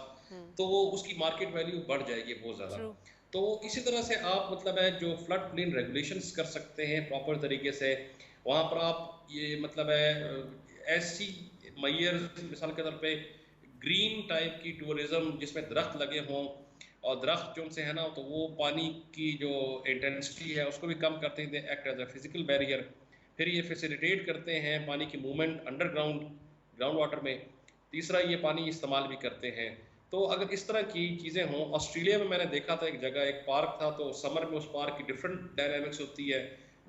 तो वो उसकी मार्केट वैल्यू बढ़ जाएगी बहुत ज़्यादा। ट्रू। तो इसी तरह से आप मतलब है जो फ्लड प्लेन रेगुलेशंस कर सकते हैं प्रॉपर तरीके से। वहाँ पर आप ये मतलब है ऐसी मैयर मिसाल के तौर पे ग्रीन टाइप की टूरिज्म जिसमें दरख्त लगे हों और दरख्त जो उनसे है ना, तो वो पानी की जो इंटेंसिटी है उसको भी कम करते हैं, act as a physical barrier. फिर ये फैसिलिटेट करते हैं पानी की मूवमेंट ग्राउंड वाटर में। तीसरा ये पानी इस्तेमाल भी करते हैं। तो अगर इस तरह की चीज़ें हों, ऑस्ट्रेलिया में मैंने देखा था एक जगह एक पार्क था, तो समर में उस पार्क की डिफरेंट डायनामिक्स होती है,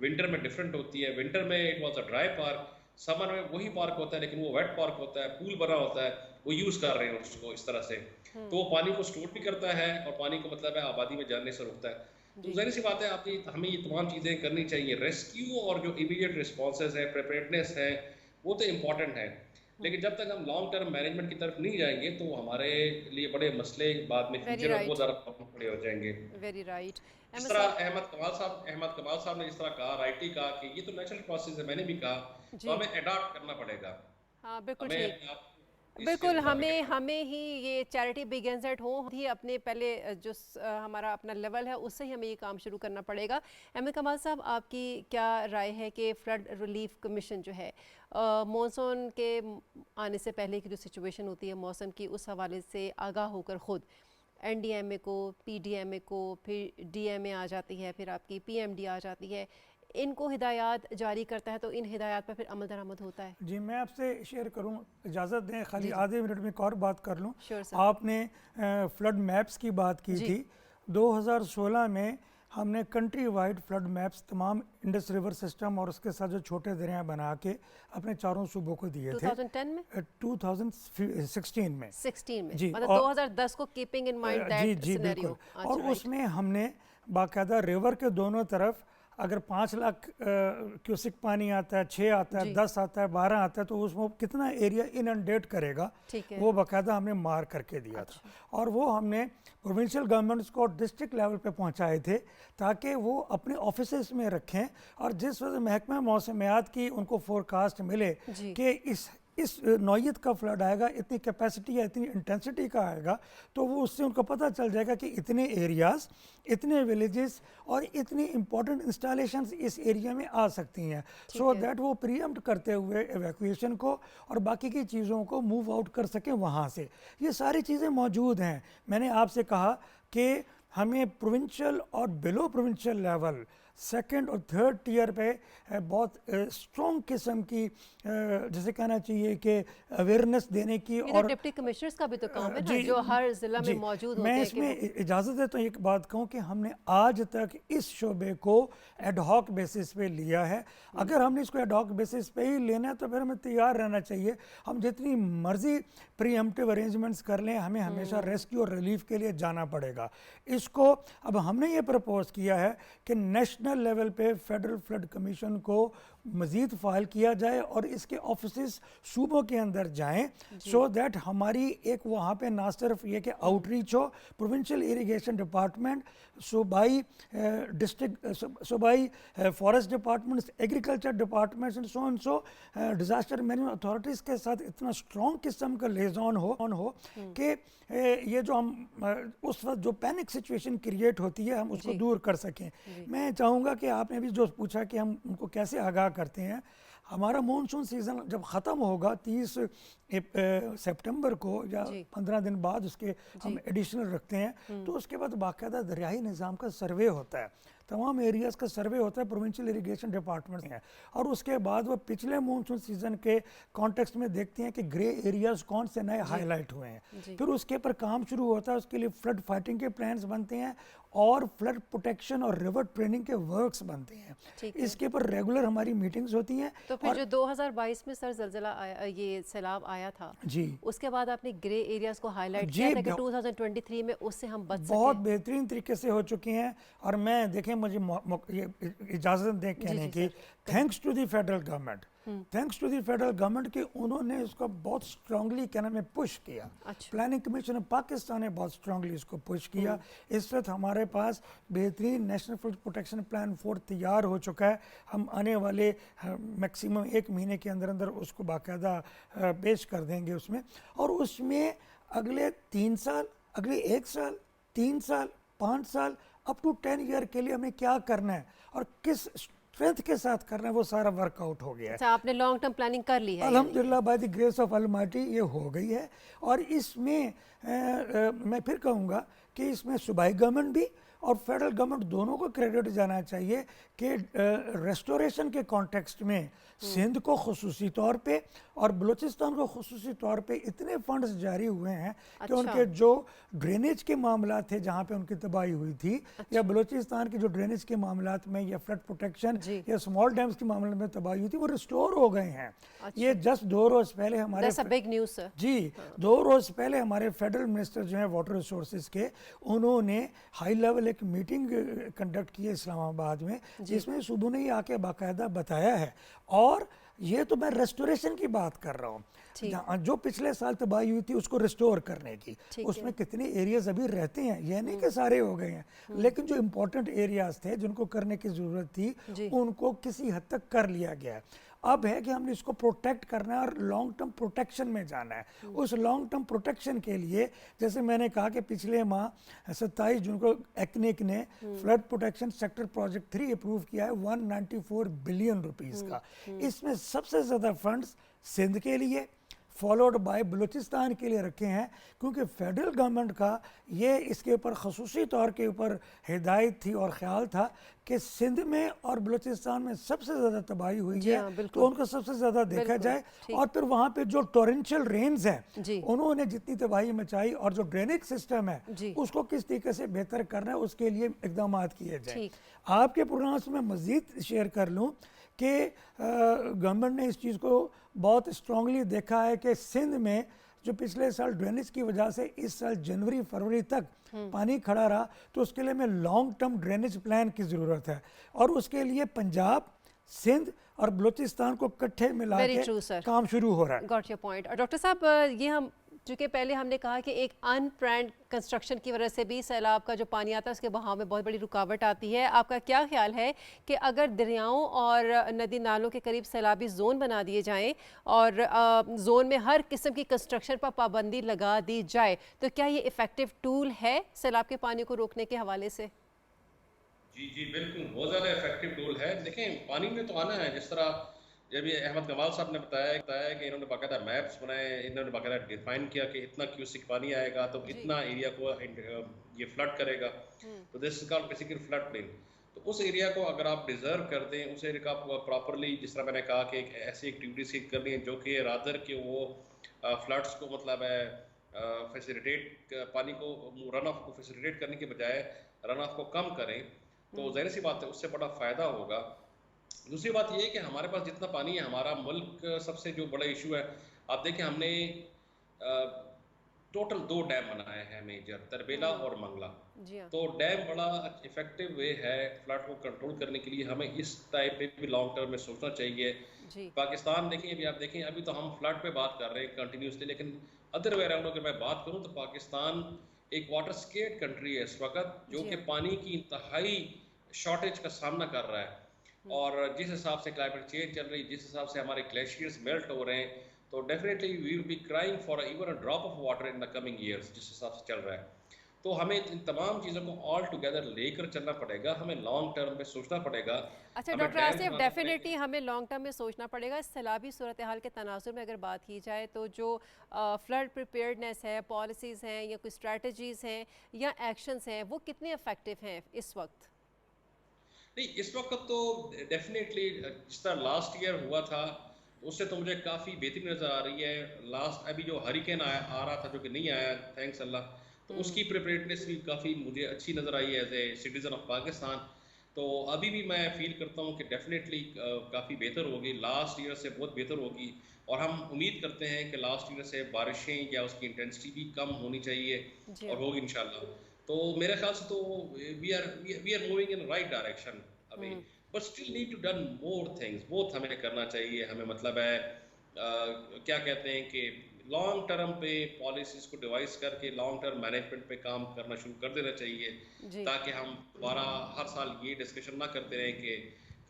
विंटर में डिफरेंट होती है। विंटर में it was a dry park, summer में वही पार्क होता है लेकिन वो वेट पार्क होता है, पूल बना होता है, वो यूज़ कर रहे हैं उसको इस तरह से। तो वो पानी को स्टोर भी करता है और पानी को मतलब है आबादी में जाने से रोकता है। तो जी। ज़ाहिर सी बात है आपकी हमें ये तमाम चीज़ें करनी चाहिए। रेस्क्यू और जो इमीडिएट रिस्पॉन्सेज है, प्रिपेयर्डनेस है, वो तो इम्पॉर्टेंट है। लेकिन जब तक हम लॉन्ग टर्म मैनेजमेंट की तरफ नहीं जाएंगे तो हमारे लिए बड़े मसले बाद में वेरी फ्यूचर में बहुत राइट। ज़्यादा प्रॉब्लम खड़े हो जाएंगे। Very right. जिस अहमद तरह साहब। अहमद कमाल साहब ने जिस तरह कहा, राइटली कहा कि ये तो नेचुरल प्रोसेस है, मैंने भी कहा, तो जी। हमें अडॉप्ट करना पड़ेगा। हाँ, बिल्कुल हमें ठीक। अपने आप को इसके बिल्कुल, मुताबिक हमें adapt- हमें ही ये चैरिटी बिगिंस एट होम ही अपने पहले हमारा अपना लेवल है उससे ही हमें ये काम शुरू करना पड़ेगा। अहमद कमाल साहब, आपकी क्या राय है कि फ्लड रिलीफ कमीशन जो है मॉनसून के आने से पहले की जो सिचुएशन होती है मौसम की, उस हवाले से आगाह होकर ख़ुद एनडीएमए को, पीडीएमए को, फिर डीएमए आ जाती है, फिर आपकी पीएमडी आ जाती है, इनको हिदायत जारी करता है, तो इन हिदायत पर फिर अमल दरामद होता है? जी, मैं आपसे शेयर करूं, इजाज़त दें खाली जी। आधे मिनट में एक और बात कर लूं। Sure sir. आपने फ्लड मैप्स की बात की जी। थी। 2016 में हमने कंट्री वाइड फ्लड मैप्स तमाम इंडस रिवर सिस्टम और उसके साथ जो छोटे दरिया बना के अपने चारों सूबों को दिए थे 2010 में 2016 में 16 में जी, मतलब और 2010 को कीपिंग इन माइंड जी दैट जी सिनेरियो। बिल्कुल। और उसमें हमने बाकायदा रिवर के दोनों तरफ अगर 5 लाख क्यूसिक पानी आता है, 6 आता है, जी। 10 आता है, 12 आता है, तो उसमें कितना एरिया इनंडेट करेगा, ठीक है। वो बाकायदा हमने मार करके दिया था। और वो हमने प्रोविंशियल गवर्नमेंट्स को डिस्ट्रिक्ट लेवल पे पहुंचाए थे ताकि वो अपने ऑफिसेस में रखें और जिस वजह महकमा मौसमियात की उनको फोरकास्ट मिले जी। कि इस नौयत का फ्लड आएगा, इतनी कैपेसिटी या इतनी इंटेंसिटी का आएगा, तो वो उससे उनको पता चल जाएगा कि इतने एरियाज़, इतने विलेजेस और इतनी इंपॉर्टेंट इंस्टॉलेशंस इस एरिया में आ सकती हैं, सो दैट वो प्रीएम्प्ट करते हुए एवैक्यूएशन को और बाकी की चीज़ों को मूव आउट कर सकें वहाँ से। ये सारी चीज़ें मौजूद हैं। मैंने आपसे कहा कि हमें प्रोविंशियल और बिलो प्रोविंशियल लेवल, सेकंड और थर्ड टियर पे बहुत स्ट्रॉन्ग किस्म की जैसे कहना चाहिए कि अवेयरनेस देने की। ये और तो डिप्टी कमिश्नर्स का भी तो काम है ना, जी, जो हर ज़िला जी, में मौजूद होते मैं हैं कि इसमें वो- इजाज़त है तो एक बात कहूँ कि हमने आज तक इस शोबे को एडहॉक बेसिस पे लिया है। अगर हमने इसको एडहॉक बेसिस पे ही लेना है तो फिर हमें तैयार रहना चाहिए। हम जितनी मर्जी प्रीएम्प्टिव अरेंजमेंट्स कर लें, हमें हमेशा रेस्क्यू और रिलीफ के लिए जाना पड़ेगा। इसको अब हमने ये प्रपोज किया है कि नेशनल लेवल पे फेडरल फ्लड कमीशन को मज़ीद फ़ाइल किया जाए और इसके ऑफिस सूबों के अंदर जाएं, सो दैट हमारी एक वहाँ पे ना सिर्फ ये कि आउटरीच हो, प्रोविंशियल इरिगेशन डिपार्टमेंट, सूबाई डिस्ट्रिक्ट, सूबाई forest departments, agriculture departments and so disaster management authorities के साथ इतना स्ट्रॉन्ग किस्म का लेजॉन हो कि ये जो हम उस वक्त जो पैनिक सिचुएशन क्रिएट होती है हम उसको दूर कर सकें। मैं चाहूँगा कि आपने भी जो पूछा कि हम उनको कैसे आगाह करते हैं, हमारा मानसून सीज़न जब ख़त्म होगा 30 सितंबर को या जी। 15 दिन बाद उसके हम एडिशनल रखते हैं, तो उसके बाद बाकायदा दरियाई निज़ाम का सर्वे होता है, तमाम एरियाज़ का सर्वे होता है, प्रोविंशियल इरिगेशन डिपार्टमेंट है, और उसके बाद वो पिछले मानसून सीज़न के कॉन्टेक्स्ट में देखते हैं कि ग्रे एरियाज़ कौन से नए हाईलाइट हुए हैं, फिर उसके ऊपर काम शुरू होता है, उसके लिए फ्लड फाइटिंग के प्लान्स बनते हैं और फ्लड प्रोटेक्शन और रिवर ट्रेनिंग के वर्क्स बनते हैं। इसके ऊपर रेगुलर हमारी मीटिंग्स होती हैं। तो फिर जो 2022 में सर ज़लज़ला आया, ये सैलाब आया था जी, उसके बाद आपने ग्रे एरियाज़ को हाईलाइट जी, किया था कि 2023 में उससे हम बच बहुत सकें। बेहतरीन तरीके से हो चुकी हैं। और मैं देखें, मुझे ये इजाज़त दें कहने की, thanks to the federal government, thanks to the federal government कि उन्होंने इसको बहुत स्ट्रांगली क्या नाम है पुश किया। प्लानिंग कमीशन ऑफ पाकिस्तान ने बहुत स्ट्रांगली इसको पुश किया। इस वक्त हमारे पास बेहतरीन नेशनल फ्लड प्रोटेक्शन प्लान 4 तैयार हो चुका है। हम आने वाले मैक्सिमम 1 महीने के अंदर अंदर उसको बाकायदा पेश कर देंगे उसमें, और उसमें अगले 3 साल, अगले 1 साल, 3 साल, 5 साल, अप टू 10 ईयर के लिए हमें क्या करना है और किस स्ट्रेंथ के साथ करना है, वो सारा वर्कआउट हो गया है। अच्छा, आपने लॉन्ग टर्म प्लानिंग कर ली है? अल्हम्दुलिल्लाह by the grace of Almighty ये हो गई है। और इसमें मैं फिर कहूँगा कि इसमें सूबाई गवर्नमेंट भी और फेडरल गवर्नमेंट दोनों को क्रेडिट जाना चाहिए कि रेस्टोरेशन के कॉन्टेक्स्ट में सिंध को खुसूसी तौर पे और बलूचिस्तान को खुसूसी तौर पे इतने फंड्स जारी हुए हैं कि उनके जो ड्रेनेज के मामला थे जहाँ पे उनकी तबाही हुई थी, या बलूचिस्तान के जो ड्रेनेज के मामलात में या फ्लड प्रोटेक्शन या स्मॉल डैम्स के मामले में तबाही हुई थी, वो रिस्टोर हो गए हैं। ये जस्ट 2 रोज़ पहले हमारे बिग न्यूज़ सर। जी 2 रोज़ पहले हमारे फेडरल मिनिस्टर जो हैं वाटर रिसोर्सेज के, उन्होंने हाई लेवल एक मीटिंग कंडक्ट की है इस्लामाबाद में, जिसमें सुबह ने ही आके बाकायदा बताया है। और ये तो मैं रेस्टोरेशन की बात कर रहा हूँ, जो पिछले साल तबाही हुई थी उसको रिस्टोर करने की, उसमें कितने एरियाज अभी रहते हैं, ये नहीं कि सारे हो गए हैं, लेकिन जो इम्पोर्टेंट एरियाज थे जिनको करने की ज़रूरत थी उनको किसी हद तक कर लिया गया है। अब है कि हमने इसको प्रोटेक्ट करना है और लॉन्ग टर्म प्रोटेक्शन में जाना है। उस लॉन्ग टर्म प्रोटेक्शन के लिए जैसे मैंने कहा कि पिछले माह 27 जून को एक्निक ने flood protection sector project 3 approve किया है 194 बिलियन रुपीस का। इसमें सबसे ज़्यादा फंड्स सिंध के लिए फॉलोड बाय बलूचिस्तान के लिए रखे हैं, क्योंकि फेडरल गवर्नमेंट का ये इसके ऊपर खसूसी तौर के ऊपर हिदायत थी और ख्याल था कि सिंध में और बलूचिस्तान में सबसे ज़्यादा तबाही हुई है, तो उनको सबसे ज़्यादा देखा जाए। और फिर वहाँ पे जो टोरेंशियल रेन्स हैं उन्होंने जितनी तबाही मचाई और जो ड्रेनेज सिस्टम है उसको किस तरीके से बेहतर करना है, उसके लिए इकदाम किए जाए। आपके प्रोग्राम में मज़ीद शेयर कर लूँ कि गवर्नमेंट ने इस चीज़ को बहुत स्ट्रांगली देखा है कि सिंध में जो पिछले साल ड्रेनेज की वजह से इस साल जनवरी फरवरी तक पानी खड़ा रहा, तो उसके लिए हमें लॉन्ग टर्म ड्रेनेज प्लान की ज़रूरत है, और उसके लिए पंजाब, सिंध और बलूचिस्तान को इकट्ठे मिला के काम शुरू हो रहा है। Got your point. और डॉक्टर साहब, ये हम चूँकि पहले हमने कहा कि एक अनप्लान्ड कंस्ट्रक्शन की वजह से भी सैलाब का जो पानी आता है उसके बहाव में बहुत बड़ी रुकावट आती है। आपका क्या ख्याल है कि अगर दरियाओं और नदी नालों के करीब सैलाबी जोन बना दिए जाएं और जोन में हर किस्म की कंस्ट्रक्शन पर पाबंदी लगा दी जाए, तो क्या ये इफ़ेक्टिव टूल है सैलाब के पानी को रोकने के हवाले से? जी बिल्कुल, बहुत ज़्यादा इफेक्टिव टूल है। देखें, पानी में तो आना है। जिस तरह जब ये अहमद कमाल साहब ने बताया कि इन्होंने बाकायदा मैप्स बनाए, इन्होंने बाकायदा डिफाइन किया कि इतना क्यूसिक पानी आएगा तो इतना एरिया को ये फ्लड करेगा, तो this is called basically flood plain. तो उस एरिया को अगर आप डिजर्व कर दें, उस एरिया को प्रॉपरली, जिस तरह मैंने कहा कि एक ऐसी एक्टिविटीज करनी है जो कि रादर के वो फ्लड्स को मतलब है फैसिलिटेट, पानी को रन ऑफ को फैसिलिटेट करने के बजाय रन ऑफ को कम करें, तो जाहिर सी बात है उससे बड़ा फ़ायदा होगा। दूसरी बात यह है कि हमारे पास जितना पानी है, हमारा मुल्क सबसे जो बड़ा इशू है, आप देखें हमने टोटल 2 डैम बनाए हैं मेजर, तरबेला और मंगला। तो डैम बड़ा इफेक्टिव वे है फ्लड को कंट्रोल करने के लिए। हमें इस टाइप पे भी लॉन्ग टर्म में सोचना चाहिए। पाकिस्तान देखें, अभी आप देखें, अभी तो हम फ्लड पे बात कर रहे हैं कंटिन्यूसली, लेकिन अदर वे अराउंड अगर मैं बात करूँ तो पाकिस्तान एक वाटर स्केर्ड कंट्री है इस वक्त, जो कि पानी की इंतहाई शॉर्टेज का सामना कर रहा है। और जिस हिसाब से क्लाइमेट चेंज चल रही है, जिस हिसाब से हमारे ग्लेशियर्स मेल्ट हो रहे हैं, तो definitely we will be crying for even a drop of water in the coming years, जिस हिसाब से चल रहा है। तो हमें इन तमाम चीज़ों को ऑल टुगेदर लेकर चलना पड़ेगा, हमें लॉन्ग टर्म में सोचना पड़ेगा। अच्छा हमें डॉक्टर डैम आसिफ, बनाने पड़ेंगे। डेफिनेटली हमें लॉन्ग टर्म में सोचना पड़ेगा। इस सैलाबी सूरत हाल के तनाजुर में अगर बात की जाए तो जो फ्लड प्रिपेयर्डनेस है, पॉलिसीज़ हैं या कोई स्ट्रेटजीज़ हैं या एक्शंस हैं, वो कितने इफेक्टिव हैं इस वक्त? नहीं, इस वक्त तो डेफिनेटली जिस तरह लास्ट ईयर हुआ था उससे तो मुझे काफ़ी बेहतरी नज़र आ रही है। लास्ट अभी जो हरिकेन आ रहा था जो कि नहीं आया, थैंक्स अल्लाह, तो उसकी प्रिपरेटनेस भी काफ़ी मुझे अच्छी नज़र आई as a citizen of Pakistan. तो अभी भी मैं फील करता हूँ कि डेफिनेटली काफ़ी बेहतर होगी, लास्ट ईयर से बहुत बेहतर होगी। और हम उम्मीद करते हैं कि लास्ट ईयर से बारिशें या उसकी इंटेंसिटी भी कम होनी चाहिए जी और हाँ। होगी इंशाल्लाह। तो मेरे ख्याल से तो we are moving in right direction अभी, but still need to done more things. बहुत हमें करना चाहिए। हमें मतलब है क्या कहते हैं कि लॉन्ग टर्म पे पॉलिसीज को डिवाइस करके लॉन्ग टर्म मैनेजमेंट पे काम करना शुरू कर देना चाहिए, जी, ताकि हम दोबारा हर साल ये डिस्कशन ना करते रहें कि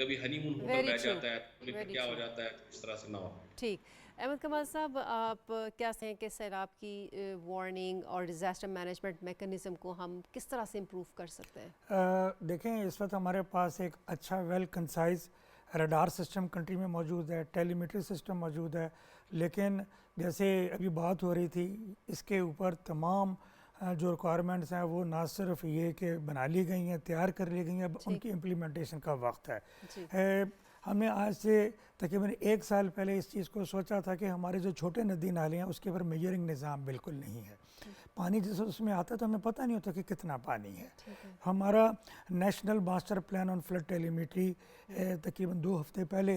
कभी हनीमून होटल वेरी रह ट्रू, जाता है तो फिर वेरी क्या हो ट्रू। जाता है, तो इस तरह से ना हो। ठीक। अहमद कमाल साहब, आप क्या कहें कि सैलाब की वार्निंग और डिज़ास्टर मैनेजमेंट मेकनिज़म को हम किस तरह से इम्प्रूव कर सकते हैं? देखें, इस वक्त हमारे पास एक अच्छा well concise radar system country में मौजूद है, टेलीमेट्री सिस्टम मौजूद है, लेकिन जैसे अभी बात हो रही थी, इसके ऊपर तमाम जो रिक्वायरमेंट्स हैं वो ना सिर्फ ये कि बना ली गई हैं, तैयार कर ली गई हैं, अब उनकी इम्प्लीमेंटेशन का वक्त है। जी, हमने आज से तकरीबन 1 साल पहले इस चीज़ को सोचा था कि हमारे जो छोटे नदी नाले हैं उसके ऊपर मेजरिंग निज़ाम बिल्कुल नहीं है। पानी जैसे उसमें आता है तो हमें पता नहीं होता कि कितना पानी है। हमारा national master plan on flood telemetry तकरीबन 2 हफ्ते पहले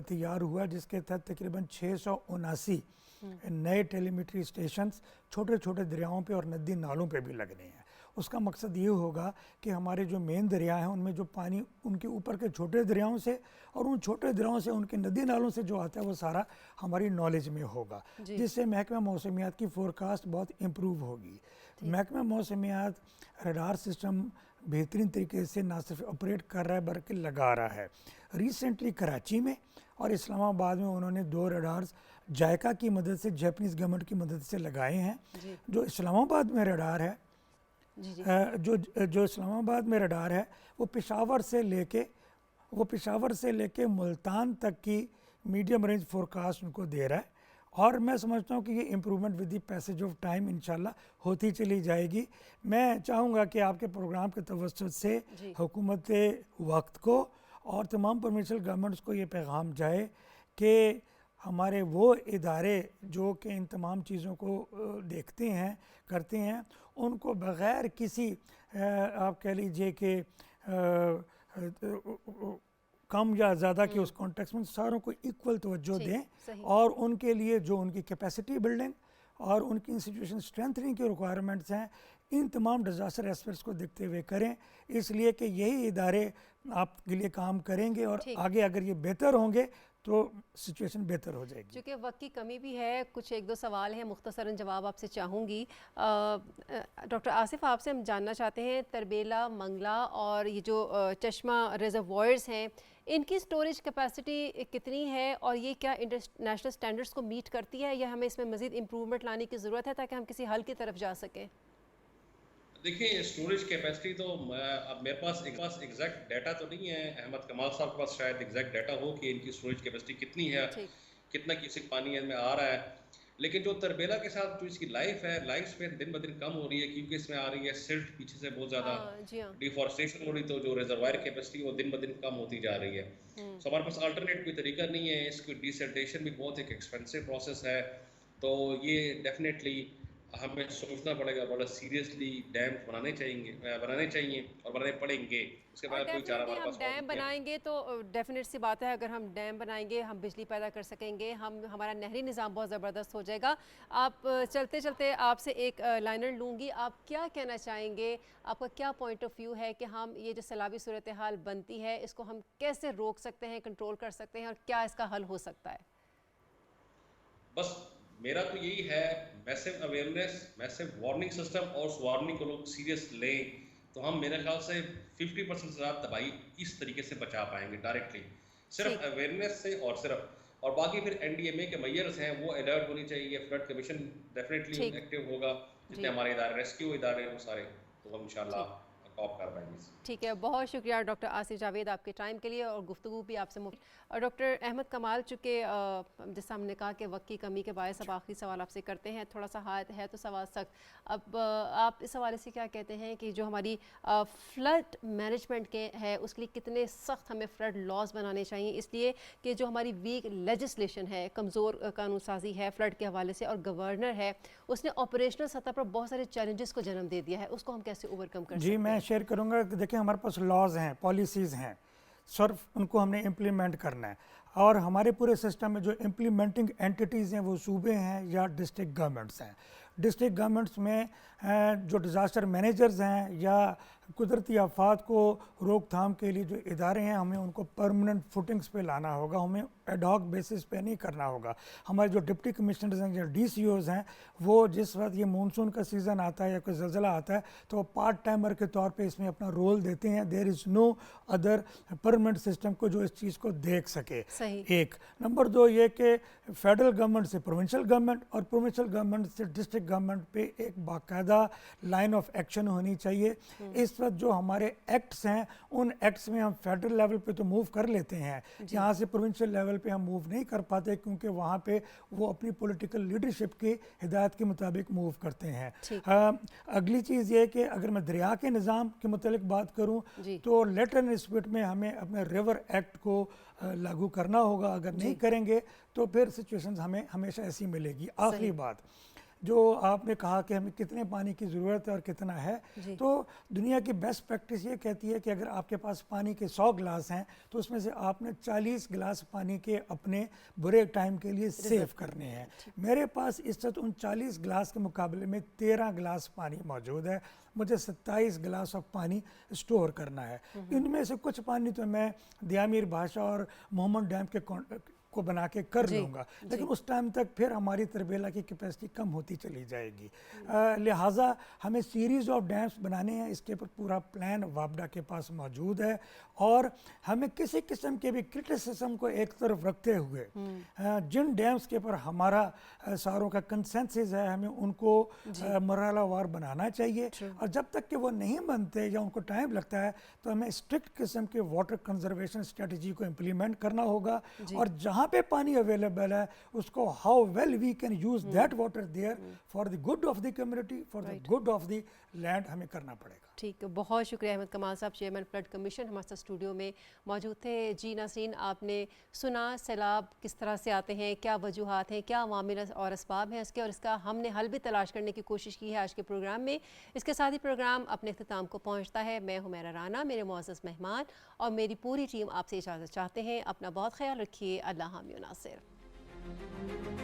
तैयार हुआ, जिसके तहत तकरीबन 679 नए टेलीमेट्री स्टेशंस छोटे छोटे दरियाओं पे और नदी नालों पे भी लगने हैं। उसका मकसद ये होगा कि हमारे जो मेन दरिया हैं उनमें जो पानी उनके ऊपर के छोटे दरियाओं से और उन छोटे दरियाओं से उनके नदी नालों से जो आता है वो सारा हमारी नॉलेज में होगा, जिससे महकमा मौसमियात की फोरकास्ट बहुत इम्प्रूव होगी। महकमा मौसमियात रडार सिस्टम बेहतरीन तरीके से ना सिर्फ ऑपरेट कर रहा है बल्कि लगा रहा है। रिसेंटली कराची में और इस्लामाबाद में उन्होंने 2 रडार्स जायका की मदद से, जापानीज़ गवर्नमेंट की मदद से लगाए हैं। जो इस्लामाबाद में रडार है, जो इस्लामाबाद में रडार है वो पेशावर से लेके मुल्तान तक की मीडियम रेंज फोरकास्ट उनको दे रहा है। और मैं समझता हूँ कि ये improvement with the passage of time इंशाल्लाह होती चली जाएगी। मैं चाहूँगा कि आपके प्रोग्राम के तवज्जुह से हुकूमत वक्त को और तमाम प्रोविंशियल गवर्नमेंट्स को ये पैगाम जाए कि हमारे वो इदारे जो कि इन तमाम चीज़ों को देखते हैं, करते हैं, उनको बग़ैर किसी आप कह लीजिए कि कम या ज़्यादा के उस कॉन्टेक्स्ट में सारों को इक्वल तवज्जो दें और उनके लिए जो उनकी कैपेसिटी बिल्डिंग और उनकी इंस्टीट्यूशन स्ट्रेंथनिंग की रिक्वायरमेंट्स हैं, इन तमाम डिज़ास्टर एस्पेक्ट्स को देखते हुए करें, इसलिए कि यही इदारे आपके लिए काम करेंगे और आगे अगर ये बेहतर होंगे तो सिचुएशन बेहतर हो जाएगी। क्योंकि वक्त की कमी भी है, कुछ 1-2 सवाल हैं, मुख्तसरन जवाब आपसे चाहूँगी। डॉक्टर आसिफ, आपसे हम जानना चाहते हैं तरबेला, मंगला और ये जो चश्मा रिजर्वॉयर्स हैं, इनकी स्टोरेज कैपेसिटी कितनी है और ये क्या इंटरनेशनल स्टैंडर्ड्स को मीट करती है या हमें इसमें मज़ीद इम्प्रूवमेंट लाने की ज़रूरत है ताकि हम किसी हल की तरफ जा सकें? देखिए, स्टोरेज कैपेसिटी तो अब मेरे पास एग्जैक्ट डाटा तो नहीं है। अहमद कमाल साहब के पास शायद एग्जैक्ट डाटा हो कि इनकी स्टोरेज कैपेसिटी कितनी है, कितना क्यूसिक पानी इनमें आ रहा है। लेकिन जो तरबेला के साथ जो इसकी लाइफ स्पेन दिन ब दिन कम हो रही है, क्योंकि इसमें आ रही है सिल्ट पीछे से बहुत ज़्यादा डिफॉरेस्टेशन हो रही, तो जो रिजर्वायर कैपेसिटी वो दिन ब दिन कम होती जा रही है। सो हमारे पास अल्टरनेट कोई तरीका नहीं है। इसकी डिसल्टेशन भी बहुत एक एक्सपेंसिव प्रोसेस है, तो ये डेफिनेटली हमें सोचना पड़ेगा, बड़ा सीरियसली डैम बनाने चाहिए और बनाने पड़ेंगे। उसके बाद कोई चारा हमारे पास हम डैम बनाएंगे तो डेफिनेट सी बात है, अगर हम डैम बनाएंगे हम बिजली पैदा कर सकेंगे, हमारा नहरी निज़ाम बहुत ज़बरदस्त हो जाएगा। आप चलते चलते आपसे एक लाइनर लूँगी, आप क्या कहना चाहेंगे, आपका क्या पॉइंट ऑफ व्यू है कि हम ये जो सैलाबी सूरत हाल बनती है इसको हम कैसे रोक सकते हैं, कंट्रोल कर सकते हैं और क्या इसका हल हो सकता है? बस मेरा तो यही है, massive awareness, massive warning system, और उस वार्निंग को लोग सीरियस लें तो हम मेरे ख्याल से 50% से ज़्यादा तबाही इस तरीके से बचा पाएंगे डायरेक्टली, सिर्फ अवेयरनेस से। और बाकी फिर NDMA के मेजर्स हैं वो अलर्ट होनी चाहिए, फ्लड कमीशन डेफिनेटली एक्टिव होगा जितने हमारे इदारे रेस्क्यू इदारे हैं वो सारे, तो हम इंशाल्लाह कॉप कर पाएंगे। ठीक है, बहुत शुक्रिया डॉक्टर आसिफ जावेद आपके टाइम के लिए और गुफ्तगू भी आपसे और डॉक्टर अहमद कमाल, चूँकि जैसा हमने कहा कि वक्त की कमी के बायस अब आखिरी सवाल आपसे करते हैं, थोड़ा सा हाथ है तो सवाल सख्त। अब आप इस हवाले से क्या कहते हैं कि जो हमारी फ्लड मैनेजमेंट के है उसके लिए कितने सख्त हमें फ्लड लॉज बनाने चाहिए, इसलिए कि जो हमारी वीक लेजिस्लेशन है, कमज़ोर कानून साजी है फ्लड के हवाले से, और गवर्नर है उसने ऑपरेशनल सतह पर बहुत सारे चैलेंजेस को जन्म दे दिया है, उसको हम कैसे ओवरकम कर सकते हैं? मैं शेयर करूंगा कि देखिए हमारे पास लॉज हैं, पॉलिसीज़ हैं, सिर्फ उनको हमने इम्प्लीमेंट करना है। और हमारे पूरे सिस्टम में जो इम्प्लीमेंटिंग एंटिटीज़ हैं वो सूबे हैं या डिस्ट्रिक्ट गवर्नमेंट्स हैं। डिस्ट्रिक्ट गवर्नमेंट्स में जो डिज़ास्टर मैनेजर्स हैं या कुदरती आफात को रोकथाम के लिए जो इदारे हैं, हमें उनको परमानेंट फुटिंग्स पे लाना होगा, हमें एडहॉक बेसिस पे नहीं करना होगा। हमारे जो डिप्टी कमिश्नर्स हैं या DCOs हैं, वो जिस वक्त ये मानसून का सीज़न आता है या कोई ज़लज़ला आता है तो वो पार्ट टाइमर के तौर पे इसमें अपना रोल देते हैं। There is no other permanent system को जो इस चीज़ को देख सके। सही। एक नंबर 2 ये कि फेडरल गवर्नमेंट से प्रोविंशियल गवर्नमेंट और प्रोविंशियल गवर्नमेंट से डिस्ट्रिक्ट गवर्नमेंट पे एक बाकायदा लाइन ऑफ एक्शन होनी चाहिए। इस वक्त जो हमारे एक्ट्स हैं उन एक्ट्स में हम फेडरल लेवल पे तो मूव कर लेते हैं, यहाँ से प्रोविंशियल लेवल पे हम मूव नहीं कर पाते क्योंकि वहाँ पे वो अपनी पॉलिटिकल लीडरशिप की हिदायत के मुताबिक मूव करते हैं। अगली चीज़ ये कि अगर मैं दरिया के निज़ाम के मुतालिक बात करूँ तो लेटर एंड स्पिरिट में हमें अपने रिवर एक्ट को लागू करना होगा। अगर नहीं करेंगे तो फिर सिचुएशंस हमें हमेशा ऐसी मिलेगी। आखिरी बात जो आपने कहा कि हमें कितने पानी की ज़रूरत है और कितना है, तो दुनिया की बेस्ट प्रैक्टिस ये कहती है कि अगर आपके पास पानी के 100 गिलास हैं तो उसमें से आपने 40 गिलास पानी के अपने बुरे टाइम के लिए सेव करने हैं। मेरे पास इस वक्त उन 40 गिलास के मुकाबले में 13 गिलास पानी मौजूद है, मुझे 27 गिलास ऑफ पानी स्टोर करना है। इनमें से कुछ पानी तो मैं दियामीर भाषा और मोहम्मद डैम के को बना के कर लूँगा, लेकिन उस टाइम तक फिर हमारी तरबेला की कैपेसिटी कम होती चली जाएगी। लिहाजा हमें सीरीज़ ऑफ डैम्स बनाने हैं, इसके ऊपर पूरा प्लान वापडा के पास मौजूद है और हमें किसी किस्म के भी क्रिटिसिज्म को एक तरफ रखते हुए जिन डैम्स के ऊपर हमारा सारों का कंसेंसस है हमें उनको मरहलावार बनाना चाहिए और जब तक कि वो नहीं बनते या उनको टाइम लगता है तो हमें स्ट्रिक्ट किस्म के वाटर कंजर्वेशन स्ट्रेटजी को इम्प्लीमेंट करना होगा और जहाँ पे पानी अवेलेबल है उसको how well we can use that water there for the good of the community, for the good of the land हमें करना पड़ेगा। ठीक, बहुत शुक्रिया अहमद कमाल साहब, चेयरमैन फ्लड कमीशन हमारे साथ स्टूडियो में मौजूद थे। जी नाज़रीन, आपने सुना सैलाब किस तरह से आते हैं, क्या वजूहात हैं, क्या अवामिल और असबाब हैं इसके, और इसका हमने हल भी तलाश करने की कोशिश की है आज के प्रोग्राम में। इसके साथ ही प्रोग्राम अपने अख्ताम को पहुँचता है। मैं हुमैरा राना, मेरे मुअज़्ज़ज़ मेहमान और मेरी पूरी टीम आपसे इजाज़त चाहते हैं। अपना बहुत ख्याल रखिए। अल्लाह हामिद नासिर।